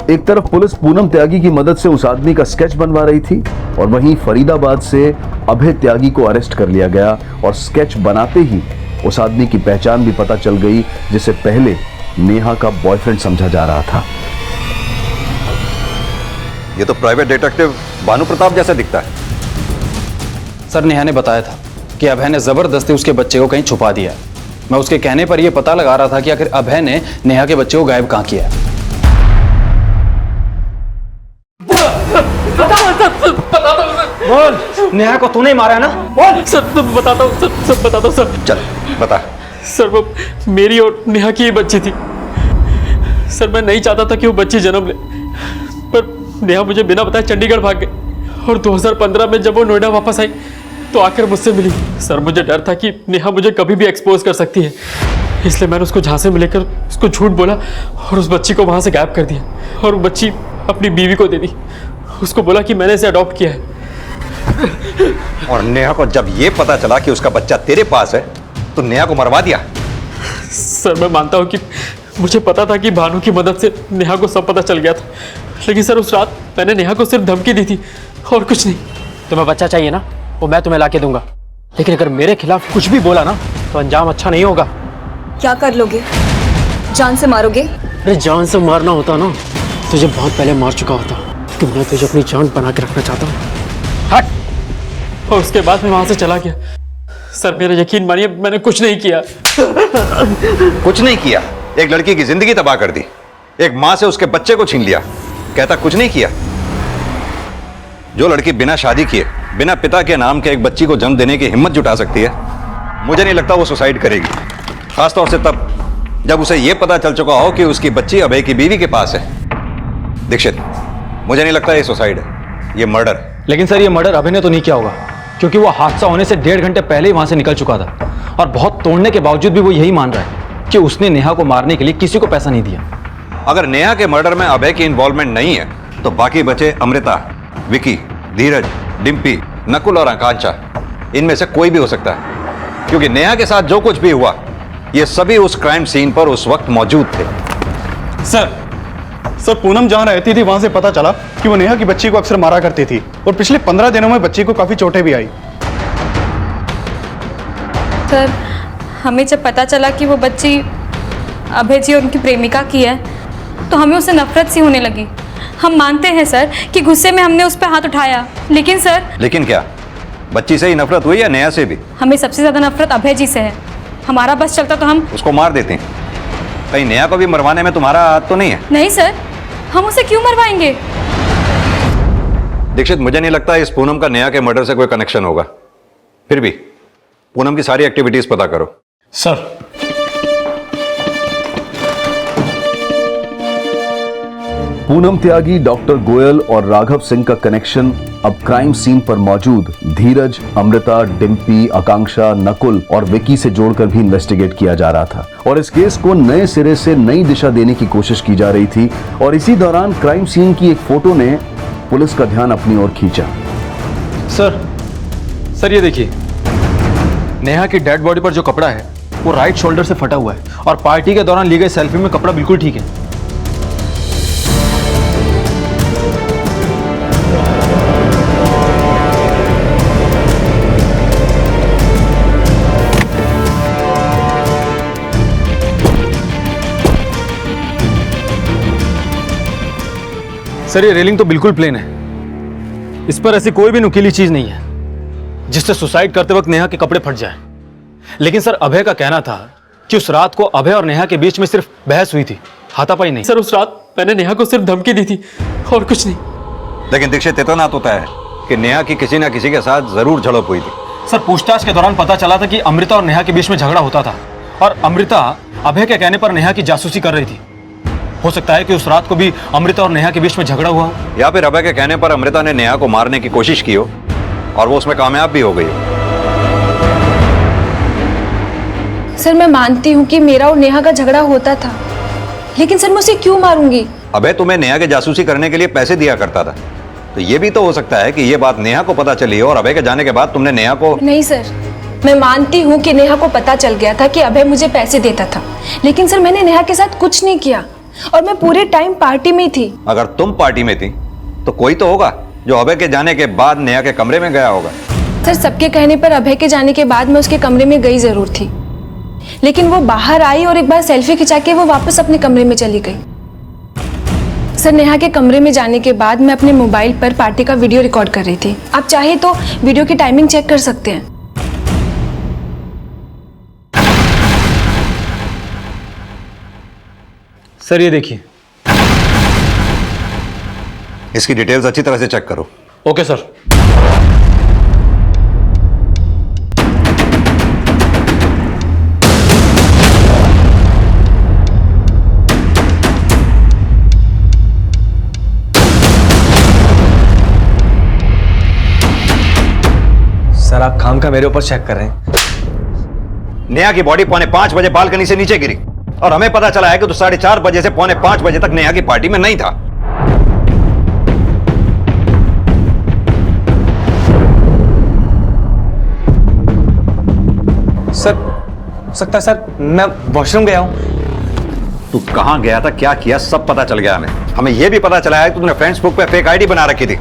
एक तरफ पुलिस पूनम त्यागी की मदद से उस आदमी का स्केच बनवा रही थी और वहीं फरीदाबाद से अभय त्यागी को अरेस्ट कर लिया गया और स्केच बनाते ही उस आदमी की पहचान भी पता चल गई जिसे पहले नेहा का बॉयफ्रेंड समझा जा रहा था। ये तो प्राइवेट डिटेक्टिव भानु प्रताप जैसा दिखता है। सर, नेहा ने बताया था कि अभय ने जबरदस्ती उसके बच्चे को कहीं छुपा दिया। मैं उसके कहने पर यह पता लगा रहा था कि आखिर अभय ने नेहा के बच्चे को गायब कहां किया। बोल, नेहा को तूने मारा है ना? बोल। सर, बताता हूँ सब बताता हूँ सर। चल बता। सर, वो मेरी और नेहा की ही बच्ची थी। सर, मैं नहीं चाहता था कि वो बच्ची जन्म ले, पर नेहा मुझे बिना बताए चंडीगढ़ भाग गई और 2015 में जब वो नोएडा वापस आई तो आकर मुझसे मिली। सर, मुझे डर था कि नेहा मुझे कभी भी एक्सपोज कर सकती है, इसलिए मैंने उसको झांसे में लेकर उसको झूठ बोला और उस बच्ची को वहां से गायब कर दिया और वो बच्ची अपनी बीवी को दे दी। उसको बोला कि मैंने इसे अडॉप्ट किया है। और नेहा को जब ये पता चला कि उसका बच्चा तेरे पास है तो नेहा को मरवा दिया? सर, मैं मानता हूँ कि मुझे पता था कि भानु की मदद से नेहा को सब पता चल गया था, लेकिन सर उस रात मैंने नेहा को सिर्फ धमकी दी थी और कुछ नहीं। तुम्हें बच्चा चाहिए ना, वो मैं तुम्हें लाके दूंगा, लेकिन अगर मेरे खिलाफ कुछ भी बोला ना तो अंजाम अच्छा नहीं होगा। क्या कर लोगे? जान से मारोगे? अरे जान से मारना होता ना तुझे बहुत पहले मार चुका होता, कि मैं तुझे अपनी जान बना के रखना चाहता हूँ। हट। और उसके बाद मैं वहां से चला गया। सर, मेरा यकीन मानिए, मैंने कुछ नहीं किया। कुछ नहीं किया? एक लड़की की जिंदगी तबाह कर दी, एक मां से उसके बच्चे को छीन लिया, कहता कुछ नहीं किया? जो लड़की बिना शादी किए, बिना पिता के नाम के एक बच्ची को जन्म देने की हिम्मत जुटा सकती है, मुझे नहीं लगता वो सुसाइड करेगी। खासतौर से तब जब उसे यह पता चल चुका हो कि उसकी बच्ची अभय की बीवी के पास है। दीक्षित, मुझे नहीं लगता ये सुसाइड है, ये मर्डर। लेकिन सर, ये मर्डर अभय ने तो नहीं किया होगा, क्योंकि वो हादसा होने से 1.5 घंटे पहले ही वहां से निकल चुका था और बहुत तोड़ने के बावजूद भी वो यही मान रहा है कि उसने नेहा को मारने के लिए किसी को पैसा नहीं दिया। अगर नेहा के मर्डर में अभय की इन्वॉल्वमेंट नहीं है तो बाकी बचे अमृता, विकी, धीरज, डिम्पी, नकुल और आकांक्षा, इनमें से कोई भी हो सकता है, क्योंकि नेहा के साथ जो कुछ भी हुआ ये सभी उस क्राइम सीन पर उस वक्त मौजूद थे। सर, पूनम जहां रहती थी वहां से पता चला कि वो नेहा की बच्ची को अक्सर मारा करती थी और पिछले 15 दिनों में बच्ची को काफी चोटें भी आई। सर, हमें जब पता चला कि वो बच्ची अभय जी और उनकी प्रेमिका की है तो हमें उससे नफरत सी होने लगी। हम मानते हैं सर कि गुस्से में हमने उस पर हाथ उठाया, लेकिन सर। लेकिन क्या बच्ची से ही नफरत हुई या नेहा से भी? हमें सबसे ज्यादा नफरत अभय जी से है। हमारा बस चलता तो हम उसको मार देते हैं। कहीं नेहा को भी मरवाने में तुम्हारा हाथ तो नहीं है? नहीं सर, हम उसे क्यों मरवाएंगे? दीक्षित, मुझे नहीं लगता इस पूनम का नेहा के मर्डर से कोई कनेक्शन होगा। फिर भी पूनम की सारी एक्टिविटीज पता करो। सर, पूनम त्यागी, डॉक्टर गोयल और राघव सिंह का कनेक्शन अब क्राइम सीन पर मौजूद धीरज, अमृता, डिम्पी, आकांक्षा, नकुल और विकी से जोड़कर भी इन्वेस्टिगेट किया जा रहा था और इस केस को नए सिरे से नई दिशा देने की कोशिश की जा रही थी। और इसी दौरान क्राइम सीन की एक फोटो ने पुलिस का ध्यान अपनी ओर खींचा। सर, ये देखिए, नेहा की डेड बॉडी पर जो कपड़ा है वो राइट शोल्डर से फटा हुआ है और पार्टी के दौरान ली गई सेल्फी में कपड़ा बिल्कुल ठीक है। सर ये रेलिंग तो बिल्कुल प्लेन है, इस पर ऐसी कोई भी नुकीली चीज नहीं है जिससे सुसाइड करते वक्त नेहा के कपड़े फट जाए। लेकिन सर अभय का कहना था कि उस रात को अभय और नेहा के बीच में सिर्फ बहस हुई थी, हाथापाई नहीं। सर उस रात मैंने नेहा को सिर्फ धमकी दी थी और कुछ नहीं। लेकिन दीक्षित इतना होता है कि नेहा की किसी ना किसी के साथ जरूर झड़प हुई थी। सर पूछताछ के दौरान पता चला था कि अमृता और नेहा के बीच में झगड़ा होता था और अमृता अभय के कहने पर नेहा की जासूसी कर रही थी। हो सकता है कि उस रात को भी अमृता और नेहा के बीच में झगड़ा हुआ हो, या फिर अभय के कहने पर अमृता ने नेहा को मारने की कोशिश की हो और वो उसमें कामयाब भी हो गई हो। सर मैं मानती हूँ कि मेरा और नेहा का झगड़ा होता था, लेकिन सर मैं उसे क्यों मारूंगी? अभय तुम्हें नेहा के जासूसी करने के लिए पैसे दिया करता था, तो ये भी तो हो सकता है कि ये बात नेहा को पता चली हो और अभय के जाने के बाद तुमने नेहा को। नहीं सर, मैं मानती हूँ कि नेहा को पता चल गया था कि अभय मुझे पैसे देता था, लेकिन सर मैंने नेहा के साथ कुछ नहीं किया और मैं पूरे टाइम पार्टी में थी। अगर तुम पार्टी में थी तो कोई तो होगा जो अभय के जाने के बाद नेहा के कमरे में गया होगा। सर सबके कहने पर अभय के जाने के बाद मैं उसके कमरे में गई जरूर थी, लेकिन वो बाहर आई और एक बार सेल्फी खिंचा के वो वापस अपने कमरे में चली गई। सर नेहा के कमरे में जाने के बाद मैं अपने मोबाइल पर पार्टी का वीडियो रिकॉर्ड कर रही थी। आप चाहे तो वीडियो की टाइमिंग चेक कर सकते हैं। सर ये देखिए, इसकी डिटेल्स अच्छी तरह से चेक करो। Okay sir. सर आप खाम का मेरे ऊपर चेक कर रहे हैं। नेहा की बॉडी 4:45 बजे बालकनी से नीचे गिरी और हमें पता चला है कि तो 4:30 बजे से 4:45 बजे तक नेहा की पार्टी में नहीं था। सर सकता सर मैं वॉशरूम गया हूं। तू कहां गया था, क्या किया, सब पता चल गया हमें। हमें यह भी पता चला है कि तूने फेसबुक पे फेक आईडी बना रखी थी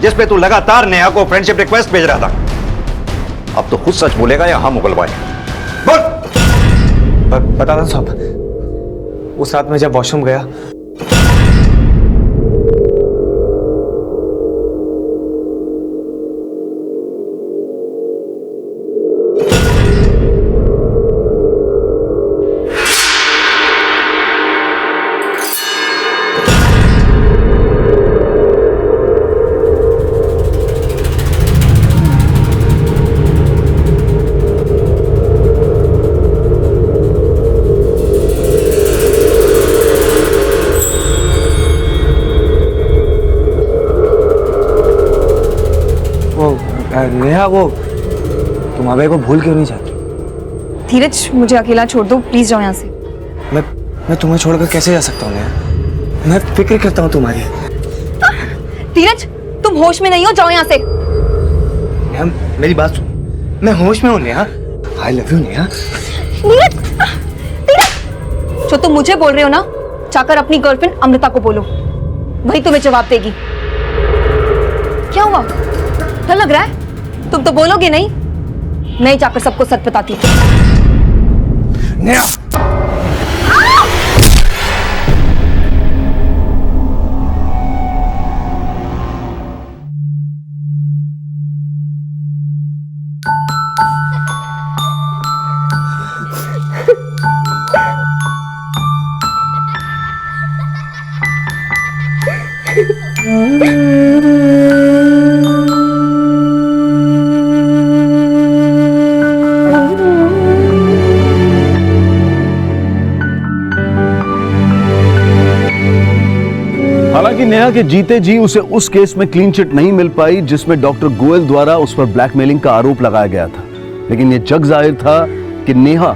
जिस पे तू लगातार नेहा को फ्रेंडशिप रिक्वेस्ट भेज रहा था। अब तो खुद सच बोलेगा या हम उगलवाए? बोल। बता दो साहब, उस रात में जब वॉशरूम गया नेहा, वो तुम अभय को भूल क्यों नहीं जाती? धीरज मुझे अकेला छोड़ दो, प्लीज जाओ यहाँ से। मैं तुम्हें छोड़कर कैसे जा सकता हूँ नेहा? मैं फिक्र करता हूँ तुम्हारी। धीरज तुम होश में नहीं हो, जाओ यहाँ से। नेहा मेरी बात सुन, मैं होश में हूँ Neha. I love you Neha. जो तुम मुझे बोल रहे हो ना, जाकर अपनी गर्लफ्रेंड अमृता को बोलो, वही तुम्हें जवाब देगी। क्या हुआ, डर लग रहा है? तुम तो बोलोगे नहीं, मैं जाकर सबको सच बताती हूँ। हालांकि नेहा के जीते जी उसे उस केस में क्लीन चिट नहीं मिल पाई जिसमें डॉक्टर गोयल द्वारा उस पर ब्लैकमेलिंग का आरोप लगाया गया था, लेकिन यह जग जाहिर था कि नेहा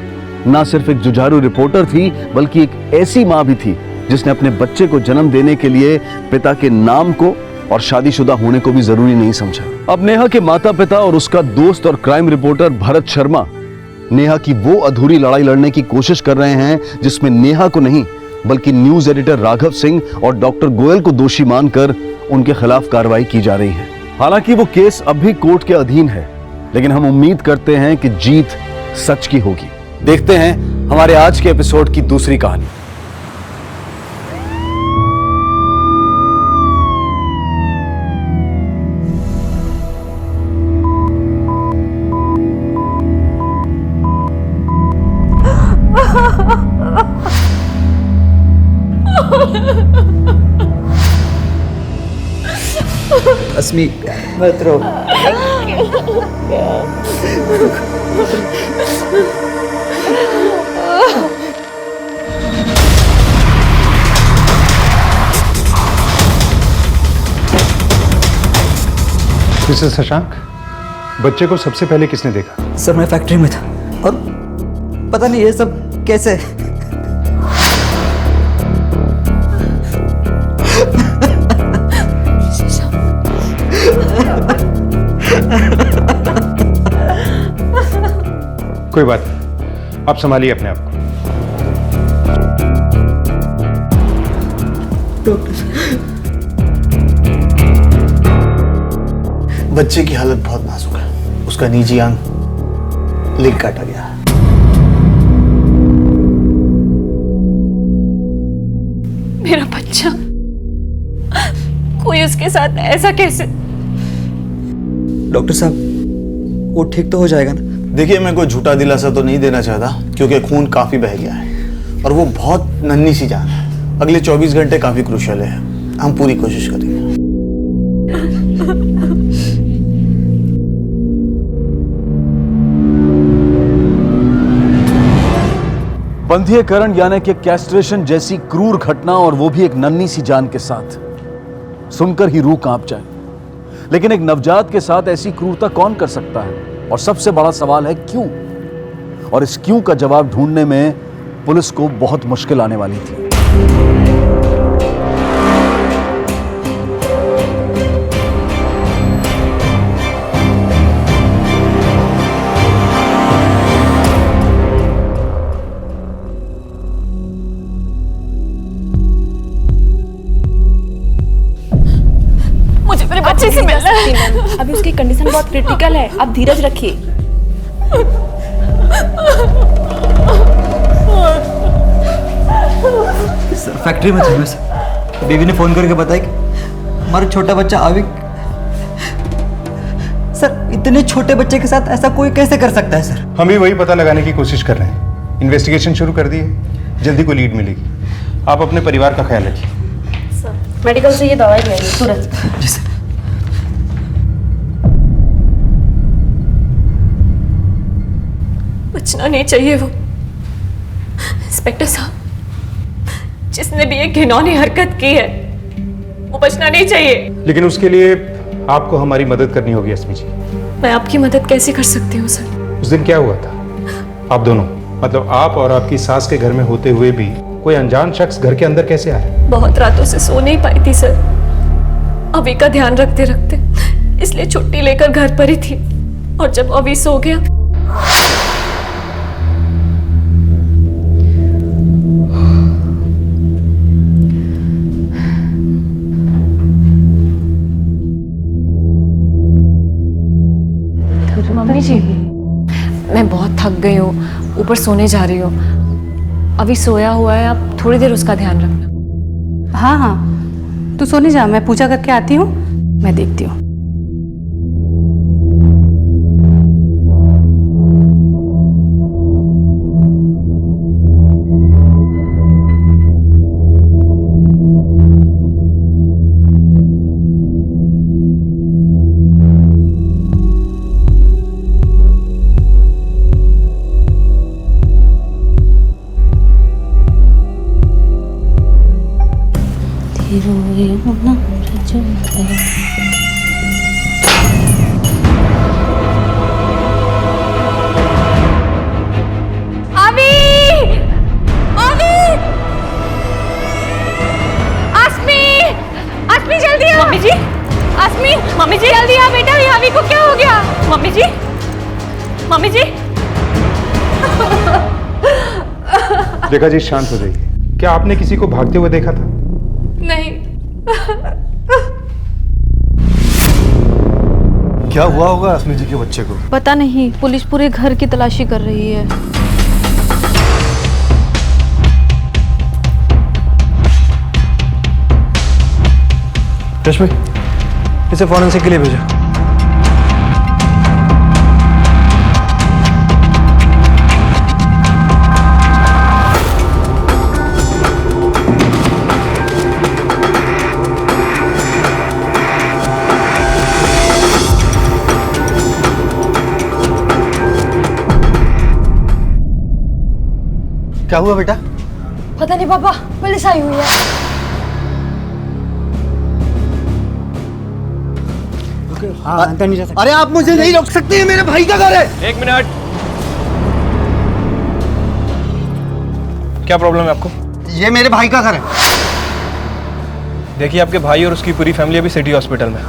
ना सिर्फ एक जुझारू रिपोर्टर थी बल्कि एक ऐसी मां भी थी जिसने अपने बच्चे को जन्म देने के लिए पिता के नाम को और शादीशुदा होने को भी जरूरी नहीं समझा। अब नेहा के माता पिता और उसका दोस्त और क्राइम रिपोर्टर भरत शर्मा नेहा की वो अधूरी लड़ाई लड़ने की कोशिश कर रहे हैं जिसमें नेहा को नहीं बल्कि न्यूज एडिटर राघव सिंह और डॉक्टर गोयल को दोषी मानकर उनके खिलाफ कार्रवाई की जा रही है। हालांकि वो केस अब भी कोर्ट के अधीन है, लेकिन हम उम्मीद करते हैं कि जीत सच की होगी। देखते हैं हमारे आज के एपिसोड की दूसरी कहानी। अस्मी मत रो। मिस्टर शशांक, बच्चे को सबसे पहले किसने देखा? सर मैं फैक्ट्री में था और पता नहीं ये सब कैसे। कोई बात नहीं, आप संभालिए अपने आप को। बच्चे की हालत बहुत नाजुक है, उसका निजी अंग लिंक काटा गया है। मेरा बच्चा, कोई उसके साथ ऐसा कैसे? डॉक्टर साहब वो ठीक तो हो जाएगा ना? देखिए मैं कोई झूठा दिलासा तो नहीं देना चाहता क्योंकि खून काफी बह गया है और वो बहुत नन्ही सी जान है। अगले 24 घंटे काफी क्रूशियल है, हम पूरी कोशिश करेंगे। बंधीकरण यानी कि कैस्ट्रेशन जैसी क्रूर घटना, और वो भी एक नन्ही सी जान के साथ, सुनकर ही रूह कांप जाए। लेकिन एक नवजात के साथ ऐसी क्रूरता कौन कर सकता है? और सबसे बड़ा सवाल है क्यों? और इस क्यों का जवाब ढूंढने में पुलिस को बहुत मुश्किल आने वाली थी। मुझे मेरे बच्चे से मिलना है। अभी उसकी कंडीशन बहुत क्रिटिकल है, आप धीरज रखिए। सर फैक्ट्री में थे मैं सर। बीवी ने फोन करके बताया कि हमारा छोटा बच्चा आविक। सर इतने छोटे बच्चे के साथ ऐसा कोई कैसे कर सकता है सर? हम भी वही पता लगाने की कोशिश कर रहे हैं। इन्वेस्टिगेशन शुरू कर दी है, जल्दी को लीड मिलेगी। आप अपने परिवार का ख्याल रखिए। मेडिकल से ये दवाई ले आइए तुरंत। जी सर। बचना नहीं चाहिए वो। इंस्पेक्टर साहब, जिसने भी ये घिनौनी हरकत की है वो बचना नहीं चाहिए। लेकिन उसके लिए आपको हमारी मदद करनी होगी अस्मी जी। मैं आपकी मदद कैसे कर सकती हूँ सर? उस दिन क्या हुआ था? आप दोनों, मतलब आप और आपकी सास के घर में होते हुए भी कोई अनजान शख्स घर के अंदर कैसे आया? बहुत रातों से सो नहीं पाई थी सर, अभी का ध्यान रखते रखते, इसलिए छुट्टी लेकर घर पर ही थी। और जब अभी सो गया मम्मी जी, मैं बहुत थक गई हूँ, ऊपर सोने जा रही हूँ। अभी सोया हुआ है, आप थोड़ी देर उसका ध्यान रखना। हाँ हाँ तू सोने जा, मैं पूजा करके आती हूँ, मैं देखती हूँ। मम्मी जी जल्दी आ बेटा, यावी को क्या हो गया? मम्मी जी, मम्मी जी। देखा जी, शांत हो जाइए। क्या आपने किसी को भागते हुए देखा था? नहीं। क्या हुआ होगा अस्मी जी के बच्चे को? पता नहीं, पुलिस पूरे घर की तलाशी कर रही है। रश्मि, इसे फॉरेंसिक के लिए भेजो। क्या हुआ बेटा? पता नहीं पापा, पुलिस आई हुई है। हाँ, अंदर नहीं जा सकते। अरे आप मुझे नहीं रोक सकते, ये मेरे भाई का घर है। एक मिनट, क्या प्रॉब्लम है आपको? ये मेरे भाई का घर है। देखिए, आपके भाई और उसकी पूरी फैमिली अभी सिटी हॉस्पिटल में।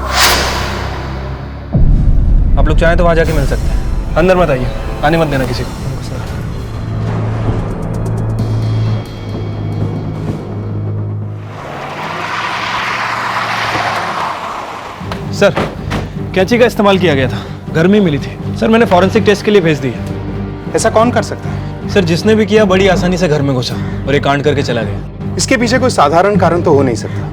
आप लोग चाहें तो वहां जाके मिल सकते हैं। अंदर मत आइए, आने मत देना किसी को। सर, कैंची का इस्तेमाल किया गया था, घर में ही मिली थी। सर, मैंने फॉरेंसिक टेस्ट के लिए भेज दी है। ऐसा कौन कर सकता है? सर, जिसने भी किया बड़ी आसानी से घर में घुसा और एक कांड करके चला गया। इसके पीछे कोई साधारण कारण तो हो नहीं सकता,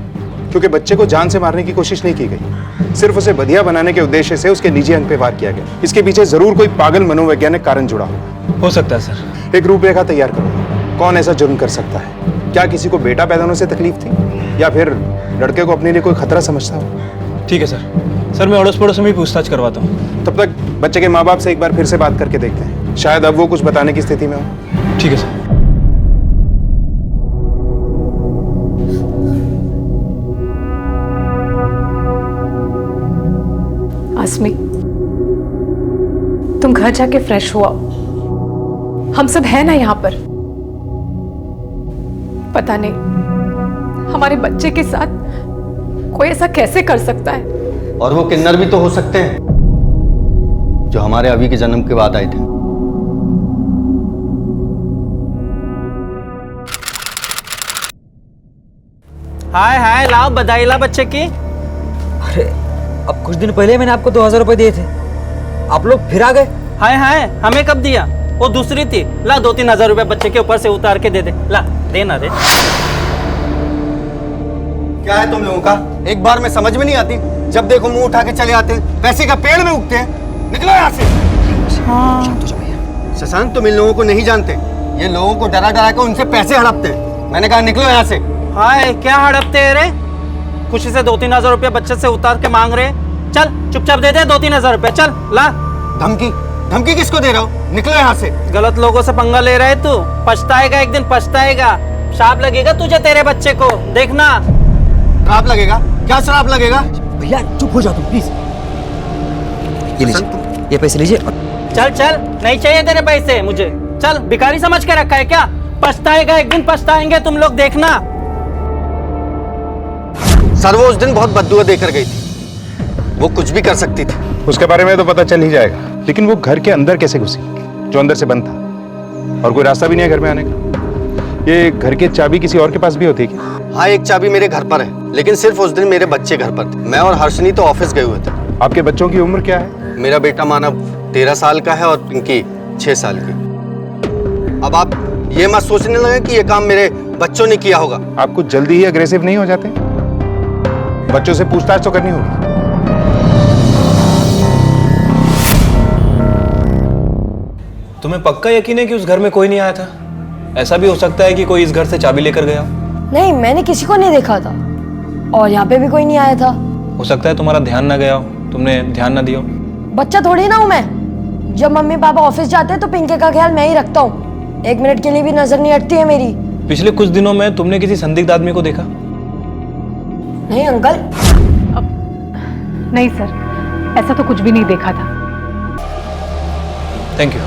क्योंकि बच्चे को जान से मारने की कोशिश नहीं की गई, सिर्फ उसे बधिया बनाने के उद्देश्य से उसके निजी अंग पे वार किया गया। इसके पीछे जरूर कोई पागल मनोवैज्ञानिक कारण जुड़ा होगा। हो सकता है सर। एक रूपरेखा तैयार करो, कौन ऐसा जुर्म कर सकता है? क्या किसी को बेटा पैदा होने से तकलीफ थी, या फिर लड़के को अपने लिए कोई खतरा समझता हो? ठीक है सर। सर, मैं अड़ोस पड़ोस में भी पूछताछ करवाता हूँ। तब तक बच्चे के माँ बाप से एक बार फिर से बात करके देखते हैं, शायद अब वो कुछ बताने की स्थिति में हो। ठीक है सर। आसमी, तुम घर जाके फ्रेश हुआ। हम सब है ना यहाँ पर। पता नहीं हमारे बच्चे के साथ कोई ऐसा कैसे कर सकता है। और वो किन्नर भी तो हो सकते हैं जो हमारे अभी के जन्म के बाद आए थे। हाय हाय, लाओ बधाई ला बच्चे की। अरे, अब कुछ दिन पहले मैंने आपको 2000 रुपए दिए थे, आप लोग फिर आ गए। हाय हाय, हमें कब दिया? वो दूसरी थी। ला 2-3 हजार रुपए बच्चे के ऊपर से उतार के दे दे। ला, दे ना दे। क्या है तुम लोगों का? एक बार में समझ में नहीं आती, जब देखो मुंह उठा के चले आते हैं, पैसे का पेड़ में उगते हैं। निकलो यहाँ से। शशांक, तुम इन लोगों को नहीं जानते, ये लोगों को डरा डरा के उनसे पैसे हड़पते हैं। मैंने कहा निकलो यहाँ से। हाय, क्या हड़पते हैं रे? खुशी से 2-3 हजार रुपया बच्चे से उतार के मांग रहे। चल चुपचाप दे दे 2-3 हजार रुपया। चल ला। धमकी? धमकी किसको दे रहा हो? निकलो यहाँ से। गलत लोगों से पंगा ले रहा है तू, पछताएगा, एक दिन पछताएगा। श्राप लगेगा तुझे, तेरे बच्चे को, देखना। श्राप लगेगा? क्या श्राप लगेगा? भैया चुप हो जाओ तुम प्लीज। ये लीजिए, ये पैसे लीजिए। चल चल, नहीं चाहिए तेरे पैसे मुझे। चल, भिखारी समझ के रखा है क्या? पछताएगा, एक दिन पछताएंगे तुम लोग, देखना। सर, वो उस दिन बहुत बददुआ देकर गई थी, वो कुछ भी कर सकती थी। उसके बारे में तो पता चल ही जाएगा, लेकिन वो घर के अंदर कैसे घुसी, जो अंदर से बंद था, और कोई रास्ता भी नहीं है घर में आने का। ये घर की चाबी किसी और के पास भी होती है क्या? हाँ, एक चाबी मेरे घर पर है, लेकिन सिर्फ उस दिन मेरे बच्चे घर पर थे। मैं और हर्षनी तो ऑफिस गए हुए थे। आपके बच्चों की उम्र क्या है? मेरा बेटा मानव 13 साल का है और पिंकी 6 साल की। अब आप ये मत सोचने लगे कि ये काम मेरे बच्चों ने किया होगा। आप कुछ जल्दी ही अग्रेसिव नहीं हो जाते? बच्चों से पूछताछ तो करनी होगी। तुम्हें पक्का यकीन है कि उस घर में कोई नहीं आया था? ऐसा भी हो सकता है कि कोई इस घर से चाबी लेकर गया। नहीं, मैंने किसी को नहीं देखा था और यहाँ पे भी कोई नहीं आया था। हो सकता है तुम्हारा ध्यान ना गया हो, तुमने ध्यान ना दिया हो। बच्चा थोड़ी ना हूँ मैं। जब मम्मी पापा ऑफिस जाते हैं तो पिंके का ख्याल मैं ही रखता हूँ। 1 मिनट के लिए भी नजर नहीं हटती है मेरी। पिछले कुछ दिनों में तुमने किसी संदिग्ध आदमी को देखा? नहीं अंकल। नहीं सर, ऐसा तो कुछ भी नहीं देखा था। Thank you.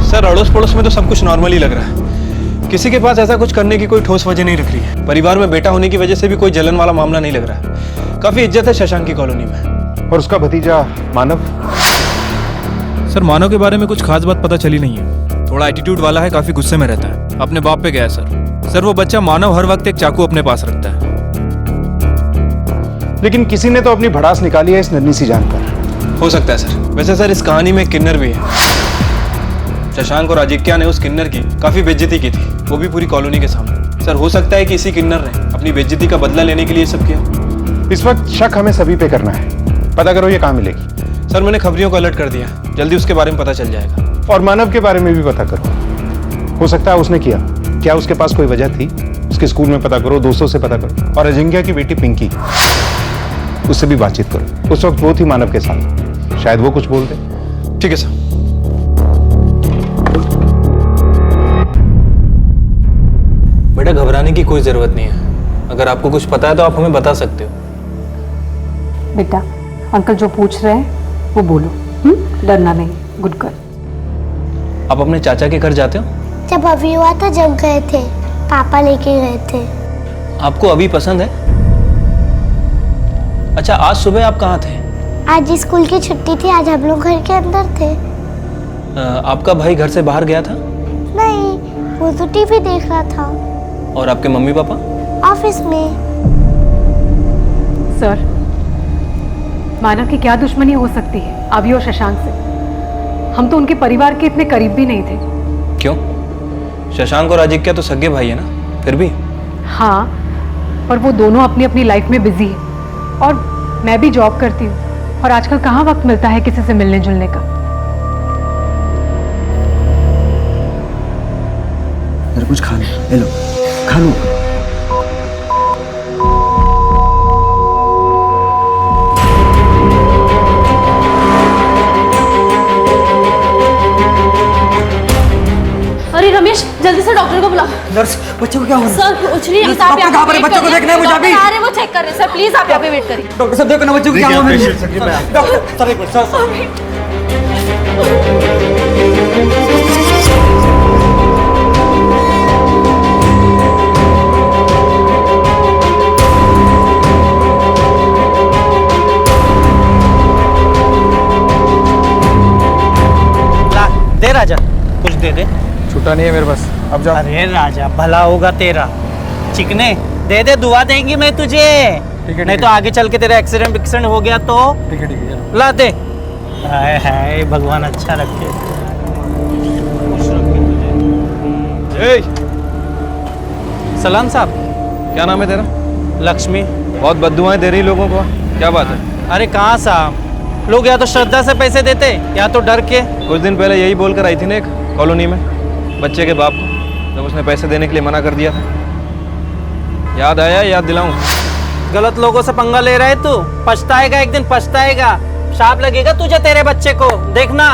सर, अड़ोस पड़ोस में तो सब कुछ नॉर्मल ही लग रहा है। किसी के पास ऐसा कुछ करने की कोई ठोस वजह नहीं रख रही है। परिवार में बेटा होने की वजह से भी कोई जलन वाला मामला नहीं लग रहा है। काफी इज्जत है शशांक की कॉलोनी में। और उसका भतीजा मानव? सर, मानव के बारे में कुछ खास बात पता चली नहीं है। थोड़ा एटीट्यूड वाला है, काफी गुस्से में रहता है, अपने बाप पे गया है सर। वो बच्चा मानव हर वक्त एक चाकू अपने पास रखता है। लेकिन किसी ने तो अपनी भड़ास निकाली है इस नन्ही सी जान पर। हो सकता है सर। वैसे सर, इस कहानी में किन्नर भी है। शशांक और आजिक्या ने उस किन्नर की काफी बेइज्जती की थी, वो भी पूरी कॉलोनी के सामने। सर, हो सकता है कि इसी किन्नर ने अपनी बेइज्जती का बदला लेने के लिए सब किया। इस वक्त शक हमें सभी पे करना है। पता करो ये कहाँ मिलेगी। सर मैंने खबरियों को अलर्ट कर दिया, जल्दी उसके बारे में पता चल जाएगा। और मानव के बारे में भी पता करो, हो सकता है उसने किया, क्या उसके पास कोई वजह थी? उसके स्कूल में पता करो, दोस्तों से पता करो, और अजिंक्या की बेटी पिंकी, उससे भी बातचीत करो। उस वक्त वो थी मानव के साथ, शायद वो कुछ बोल दे। ठीक है सर। बेटा घबराने की कोई जरूरत नहीं है, अगर आपको कुछ पता है तो आप हमें बता सकते हो। बेटा अंकल जो पूछ रहे हैं वो बोलो, डरना नहीं, गुड गर्ल। आप अपने चाचा के घर जाते हो? जब अभी हुआ था जब गए थे, पापा लेके गए थे। आपको अभी पसंद है? अच्छा आज सुबह आप कहाँ थे? आज स्कूल की छुट्टी थी, आज हम लोग घर के अंदर थे। आपका भाई घर से बाहर गया था? नहीं, वो तो टीवी देख रहा था। और आपके मम्मी पापा? ऑफिस में। सर मानव की क्या दुश्मनी हो सकती है अभी और शशांक से? हम तो उनके परिवार के इतने करीब भी नहीं थे। क्यों? शशांक और अजिंक्य तो सगे भाई है ना, फिर भी। हाँ, पर वो दोनों अपनी अपनी लाइफ में बिजी है और मैं भी जॉब करती हूँ, और आजकल कहाँ वक्त मिलता है किसी से मिलने जुलने का। कुछ खा लो, खा लो। अरे रमेश जल्दी से डॉक्टर को बुलाओ। नर्स बच्चे को क्या हुआ? सर उछली नर्स, आप कहाँ पर है? बच्चों को देखना है मुझे अभी। अरे वो चेक कर रहे हैं सर, प्लीज आप यहाँ पे वेट करिए। डॉक्टर साहब देखो ना बच्चों को क्या हुआ? डॉक्टर सर एक मिनट सर। दे राजा, कुछ दे दे। छुट्टा नहीं है मेरे पास, अब जा। अरे राजा भला होगा तेरा, चिकने दे दे, दुआ देंगी मैं तुझे। नहीं तो आगे चल के तेरा एक्सीडेंट हो गया तो। ठीक है ला दे। हाय हाय भगवान अच्छा रखे। सलाम साहब। क्या नाम है तेरा? लक्ष्मी। बहुत बद्दुआएं दे रही लोगों को, क्या बात है? अरे कहाँ साहब, लोग या तो श्रद्धा से पैसे देते या तो डर के। कुछ दिन पहले यही बोलकर आई थी ना एक कॉलोनी में बच्चे के बाप को, जब उसने पैसे देने के लिए मना कर दिया था। याद आया? याद दिलाऊं? गलत लोगों से पंगा ले रहे तू, पछताएगा, एक दिन पछताएगा। शाप लगेगा तुझे तेरे बच्चे को, देखना।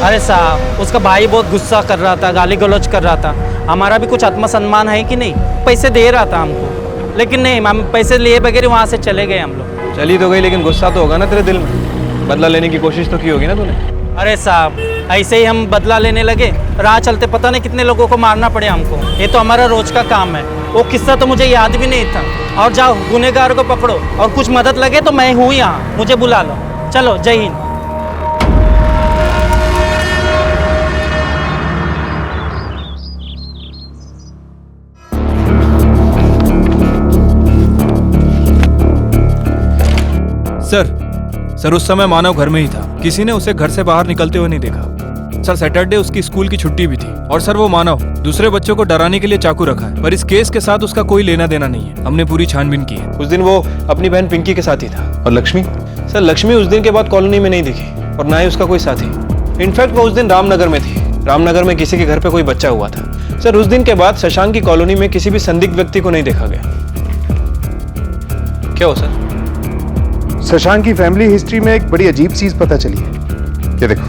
अरे साहब उसका भाई बहुत गुस्सा कर रहा था, गाली गलौज कर रहा था। हमारा भी कुछ आत्मसम्मान है कि नहीं? पैसे दे रहा था हमको, लेकिन नहीं, हम पैसे लिए बगैर वहाँ से चले गए हम लोग। चली तो गई, लेकिन गुस्सा तो होगा ना तेरे दिल में। बदला लेने की कोशिश तो की होगी ना तूने? अरे साहब ऐसे ही हम बदला लेने लगे, राह चलते पता नहीं कितने लोगों को मारना पड़े हमको। ये तो हमारा रोज का काम है। वो किस्सा तो मुझे याद भी नहीं था। और जाओ गुनहगार को पकड़ो, और कुछ मदद लगे तो मैं हूँ यहाँ, मुझे बुला लो। चलो जय हिंद। सर उस समय मानव घर में ही था, किसी ने उसे घर से बाहर निकलते हुए नहीं देखा। सर सैटरडे उसकी स्कूल की छुट्टी भी थी, और सर वो मानव दूसरे बच्चों को डराने के लिए चाकू रखा है, पर इस केस के साथ उसका कोई लेना देना नहीं है। हमने पूरी छानबीन की है। उस दिन वो अपनी बहन पिंकी के साथ ही था। और लक्ष्मी? सर लक्ष्मी उस दिन के बाद कॉलोनी में नहीं दिखी, और ना ही उसका कोई साथी। इनफैक्ट वो उस दिन रामनगर में थी। रामनगर में किसी के घर पे कोई बच्चा हुआ था। सर उस दिन के बाद शशांक की कॉलोनी में किसी भी संदिग्ध व्यक्ति को नहीं देखा गया। क्या हो सर? शशांक की फैमिली हिस्ट्री में एक बड़ी अजीब चीज पता चली है। ये देखो,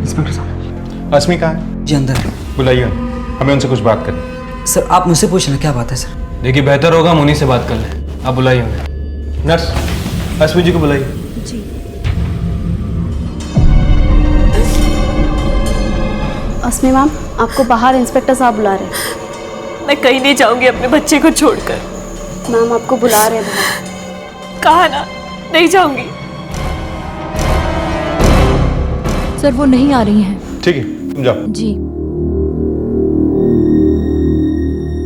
इंस्पेक्टर साहब। अस्मी कहाँ है? जी अंदर है। बुलाइए, हमें उनसे कुछ बात करनी। सर आप मुझसे पूछ लें, क्या बात है सर? देखिए बेहतर होगा हम उन्हीं से बात कर लें। आप बुलाइए उन्हें। नर्स अस्मी जी को बुलाइए। जी। अस्मी मैम, आपको बाहर इंस्पेक्टर साहब बुला रहे हैं। मैं कहीं नहीं जाऊंगी अपने बच्चे को छोड़कर। मैम आपको बुला रहे हैं। कहा ना, नहीं जाऊंगी। सर वो नहीं आ रही हैं। ठीक है, तुम जाओ। जी।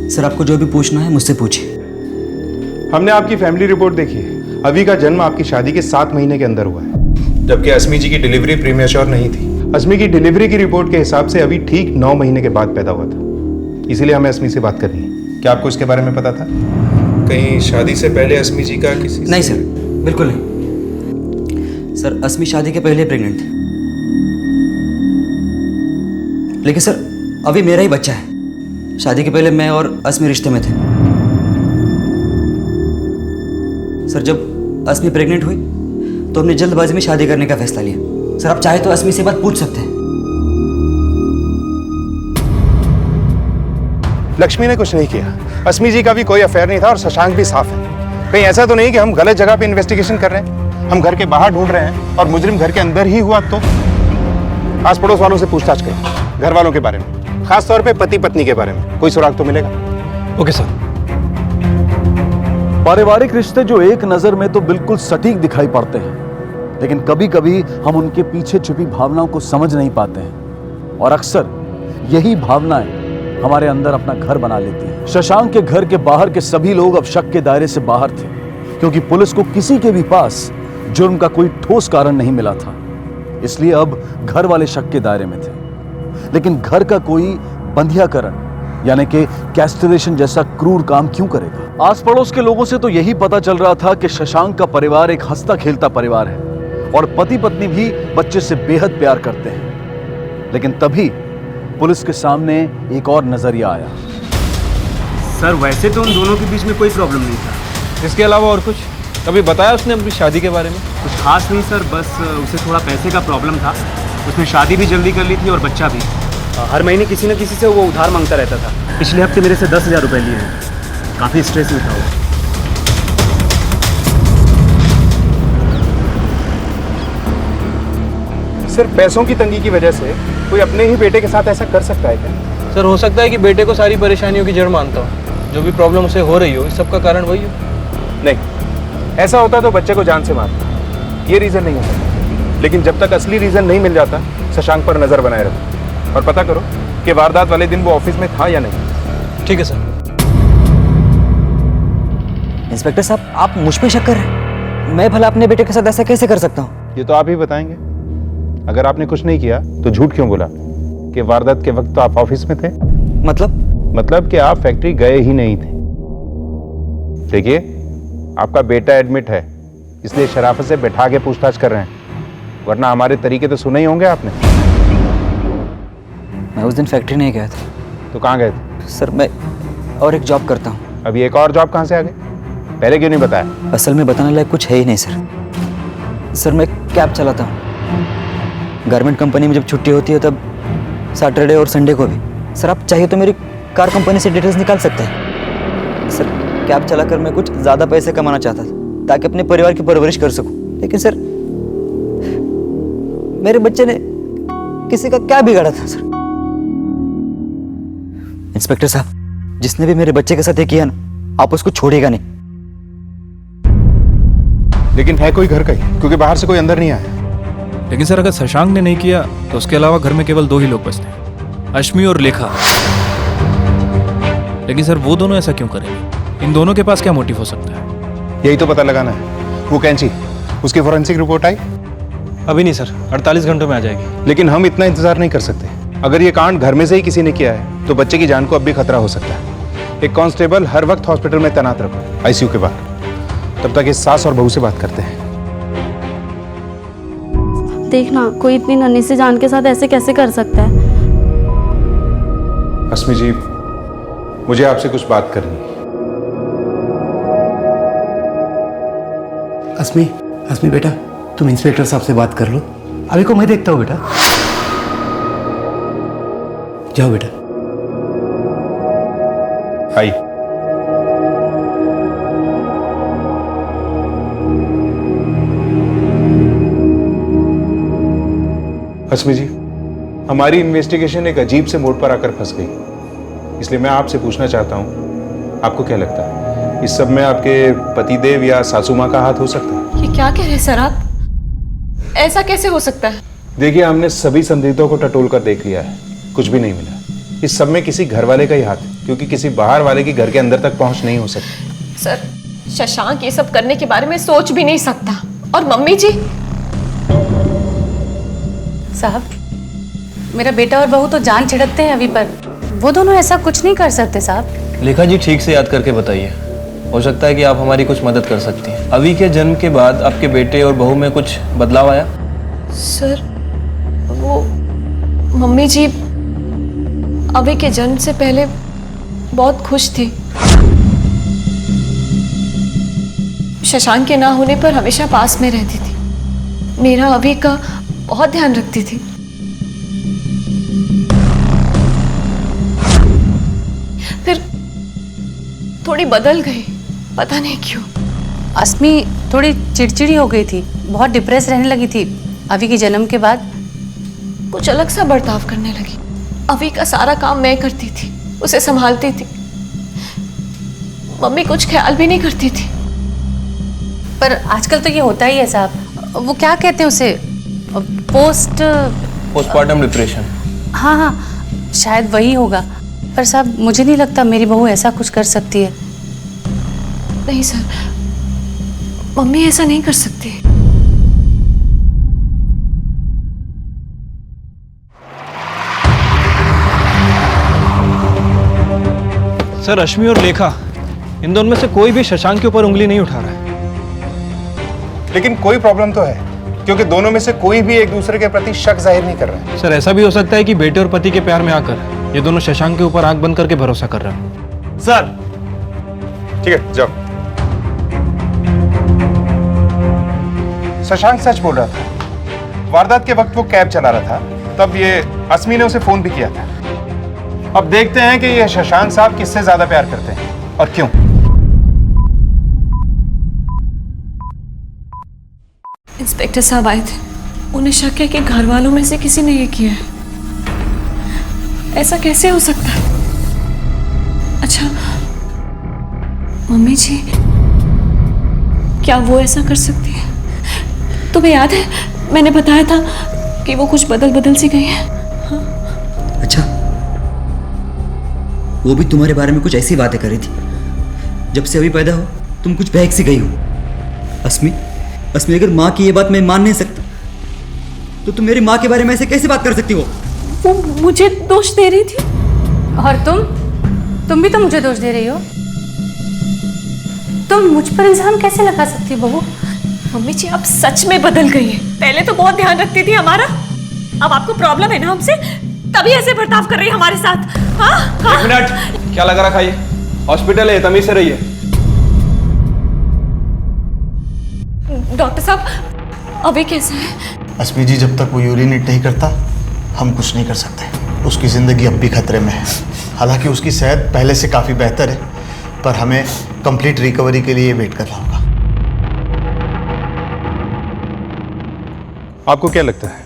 सर आपको जो भी पूछना है मुझसे पूछिए। हमने आपकी फैमिली रिपोर्ट देखी है। अभी का जन्म आपकी शादी के 7 महीने के अंदर हुआ है, जबकि अस्मी जी की डिलीवरी प्रीमेच्योर नहीं थी। अस्मी की डिलीवरी की रिपोर्ट के हिसाब से अभी ठीक 9 महीने के बाद पैदा हुआ था। इसीलिए हमें अस्मी से बात करनी है। क्या आपको इसके बारे में पता था? कहीं शादी से पहले अस्मी जी का किसी नहीं सर, बिल्कुल नहीं सर। अस्मी शादी के पहले प्रेग्नेंट थी, लेकिन सर अभी मेरा ही बच्चा है। शादी के पहले मैं और अस्मी रिश्ते में थे। सर जब अस्मी प्रेग्नेंट हुई तो हमने जल्दबाजी में शादी करने का फैसला लिया। सर आप चाहे तो अस्मी से बात पूछ सकते हैं। लक्ष्मी ने कुछ नहीं किया। अस्मी जी का भी कोई अफेयर नहीं था और शशांक भी साफ है। कहीं ऐसा तो नहीं कि हम गलत जगह पे इन्वेस्टिगेशन कर रहे हैं? हम घर के बाहर ढूंढ रहे हैं और मुजरिम घर के अंदर ही हुआ तो? आस पड़ोस वालों से पूछताछ करें, घर वालों के बारे में, खास तौर पे पति पत्नी के बारे में। कोई सुराग तो मिलेगा। Okay sir. पारिवारिक रिश्ते जो एक नजर में तो बिल्कुल सटीक दिखाई पड़ते हैं, लेकिन कभी कभी हम उनके पीछे छुपी भावनाओं को समझ नहीं पाते हैं, और अक्सर यही भावनाएं हमारे अंदर अपना घर बना लेती हैं। शशांक के घर के बाहर के सभी लोग अब शक के दायरे से बाहर थे, क्योंकि पुलिस को किसी के भी पास जुर्म का कोई ठोस कारण नहीं मिला था। इसलिए अब घर वाले शक के दायरे में थे, लेकिन घर का कोई बंधियाकरण यानी कि कैस्ट्रेशन जैसा क्रूर काम क्यों करेगा? आस पड़ोस के लोगों से तो यही पता चल रहा था कि शशांक का परिवार एक हंसता खेलता परिवार है और पति पत्नी भी बच्चे से बेहद प्यार करते हैं। लेकिन तभी पुलिस के सामने एक और नजरिया आया। सर वैसे तो उन दोनों के बीच में कोई प्रॉब्लम नहीं था। इसके अलावा और कुछ कभी बताया उसने अपनी शादी के बारे में? कुछ खास नहीं सर, बस उसे थोड़ा पैसे का प्रॉब्लम था। उसने शादी भी जल्दी कर ली थी और बच्चा भी। हर महीने किसी न किसी से वो उधार मांगता रहता था। पिछले हफ्ते मेरे से 10,000 रुपये लिए हैं। काफ़ी स्ट्रेस में था वो। सिर्फ पैसों की तंगी की वजह से कोई अपने ही बेटे के साथ ऐसा कर सकता है क्या? सर हो सकता है कि बेटे को सारी परेशानियों की जड़ मानता हो। जो भी प्रॉब्लम उसे हो रही हो, इस सब का कारण वही हो। नहीं, ऐसा होता तो बच्चे को जान से मारता। ये रीजन नहीं हो सकता। लेकिन जब तक असली रीजन नहीं मिल जाता, शशांक पर नजर बनाए रखो और पता करो कि वारदात वाले दिन वो ऑफिस में था या नहीं। ठीक है सर। इंस्पेक्टर साहब, आप मुझ पे शक कर रहे हैं? मैं भला अपने बेटे के साथ ऐसा कैसे कर सकता हूँ? ये तो आप ही बताएंगे। अगर आपने कुछ नहीं किया तो झूठ क्यों बोला कि वारदात के वक्त तो आप ऑफिस में थे? मतलब कि आप फैक्ट्री गए ही नहीं थे। देखिए, आपका बेटा एडमिट है, इसलिए शराफत से बैठा के पूछताछ कर रहे हैं, वरना हमारे तरीके तो सुने ही होंगे आपने। मैं उस दिन फैक्ट्री नहीं गया था। तो कहाँ गए थे? सर मैं और एक जॉब करता हूँ। अभी एक और जॉब कहाँ से आ गई? पहले क्यों नहीं बताया? असल में बताने लायक कुछ है ही नहीं सर। सर मैं कैब चलाता हूँ। गारमेंट कंपनी में जब छुट्टी होती है तब सैटरडे और संडे को भी। सर आप चाहिए तो मेरी कार कंपनी से डिटेल्स निकाल सकते हैं। सर कैब चलाकर मैं कुछ ज़्यादा पैसे कमाना चाहता था ताकि अपने परिवार की परवरिश कर सकूं। लेकिन सर मेरे बच्चे ने किसी का क्या बिगाड़ा था? सर इंस्पेक्टर साहब, जिसने भी मेरे बच्चे के साथ ये किया ना, आप उसको छोड़ेगा नहीं। लेकिन है कोई घर का ही, क्योंकि बाहर से कोई अंदर नहीं आया। लेकिन सर अगर शशांक ने नहीं किया तो उसके अलावा घर में केवल 2 ही लोग बचते हैं, अश्मी और लेखा। लेकिन सर वो दोनों ऐसा क्यों करेंगे? इन दोनों के पास क्या मोटिव हो सकता है? यही तो पता लगाना है। वो कैंची, उसकी फोरेंसिक रिपोर्ट आई? अभी नहीं सर, 48 घंटों में आ जाएगी। लेकिन हम इतना इंतजार नहीं कर सकते। अगर ये कांड घर में से ही किसी ने किया है तो बच्चे की जान को अब भी खतरा हो सकता है। एक कांस्टेबल हर वक्त हॉस्पिटल में तैनात रखो, आईसीयू के बाहर। तब तक इस सास और बहू से बात करते हैं। देखना, कोई इतनी नन्ही सी जान के साथ ऐसे कैसे कर सकता है? अस्मी जी, मुझे आपसे कुछ बात करनी है। अस्मी बेटा, तुम इंस्पेक्टर साहब से बात कर लो। अभी को मैं देखता हूँ बेटा। जाओ बेटा। आई। अस्मी जी, हमारी इन्वेस्टिगेशन एक अजीब से मोड़ पर आकर फंस गई। इसलिए मैं आपसे पूछना चाहता हूँ, आपको क्या लगता है इस सब में आपके पतिदेव या सासू माँ का हाथ हो सकता है? ये क्या कह रहे हैं सर आप? ऐसा कैसे हो सकता है? देखिए, हमने सभी संदिग्धों को टटोल कर देख लिया है, कुछ भी नहीं मिला। इस सब में किसी घर वाले का ही हाथ है, क्योंकि किसी बाहर वाले की घर के अंदर तक पहुंच नहीं हो सकती। सर शशांक ये सब करने के बारे में सोच भी नहीं सकता। और मम्मी जी, साहब, मेरा बेटा और बहू तो जान छिड़कते हैं अभी पर, वो दोनों ऐसा कुछ नहीं कर सकते साहब। लेखा जी, ठीक से याद करके बताइए, हो सकता है कि आप हमारी कुछ मदद कर सकती हैं। अभी के जन्म के बाद आपके बेटे और बहू में कुछ बदलाव आया? सर, वो मम्मी जी अभी के जन्म से पहले बहुत खुश थी। शशांक के ना होने पर हमेशा पास में रहती थी, मेरा अभी का बहुत ध्यान रखती थी। फिर थोड़ी बदल गई, पता नहीं क्यों। अस्मी थोड़ी चिड़चिड़ी हो गई थी, बहुत डिप्रेस रहने लगी थी अभी के जन्म के बाद। कुछ अलग सा बर्ताव करने लगी। अभी का सारा काम मैं करती थी, उसे संभालती थी। मम्मी कुछ ख्याल भी नहीं करती थी। पर आजकल तो ये होता ही है साहब, वो क्या कहते हैं उसे, पोस्टमार्टम डिप्रेशन। हाँ, शायद वही होगा। पर साहब, मुझे नहीं लगता मेरी बहू ऐसा कुछ कर सकती है। नहीं सर, मम्मी ऐसा नहीं कर सकती। सर, रश्मि और लेखा, इन दोनों में से कोई भी शशांक के ऊपर उंगली नहीं उठा रहा है। लेकिन कोई प्रॉब्लम तो है, क्योंकि दोनों में से कोई भी एक दूसरे के प्रति शक जाहिर नहीं कर रहा है। सर, ऐसा भी हो सकता है कि बेटे और पति के प्यार में आकर ये दोनों शशांक के ऊपर आंख बंद करके भरोसा कर रहे हैं। सर, ठीक है, जाओ। शशांक सच बोल रहा था। वारदात के वक्त वो कैब चला रहा था, तब ये अस्मी ने उसे फोन भी किया था। अब देखते हैं कि ये शशांक साहब किससे ज्यादा प्यार करते हैं और क्यों। इंस्पेक्टर साहब आए थे, उन्हें शक है कि घर वालों में से किसी ने ये किया है। ऐसा कैसे हो सकता है? अच्छा, मम्मी जी, क्या वो ऐसा कर सकती है? तुम्हें याद है मैंने बताया था कि वो कुछ बदल सी गई है। हाँ? अच्छा, वो भी तुम्हारे बारे में कुछ ऐसी बातें कर रही थी। जब से अभी पैदा हो तुम कुछ बहक सी गई हो। अस्मी, अगर माँ की ये बात मैं मान नहीं सकता तो तुम मेरी माँ के बारे में ऐसे कैसे बात कर सकती हो? वो मुझे दोष दे रही थी। और तुम भी तो मुझे दोष दे रही हो। तुम मुझ पर इल्जाम कैसे लगा सकती हो बहू? मम्मी जी, आप सच में बदल गई है। पहले तो बहुत ध्यान रखती थी हमारा, अब आपको प्रॉब्लम है ना हमसे, तभी ऐसे बर्ताव कर रही है हमारे साथ। हाँ? एक मिनट, क्या लगा रखा है? हॉस्पिटल है, तमीज से रहिए। डॉक्टर साहब, अभी कैसा है? अस्मी जी, जब तक वो यूरिनेट नहीं करता हम कुछ नहीं कर सकते। उसकी ज़िंदगी अब भी खतरे में है। हालांकि उसकी सेहत पहले से काफ़ी बेहतर है, पर हमें कंप्लीट रिकवरी के लिए वेट करना होगा। आपको क्या लगता है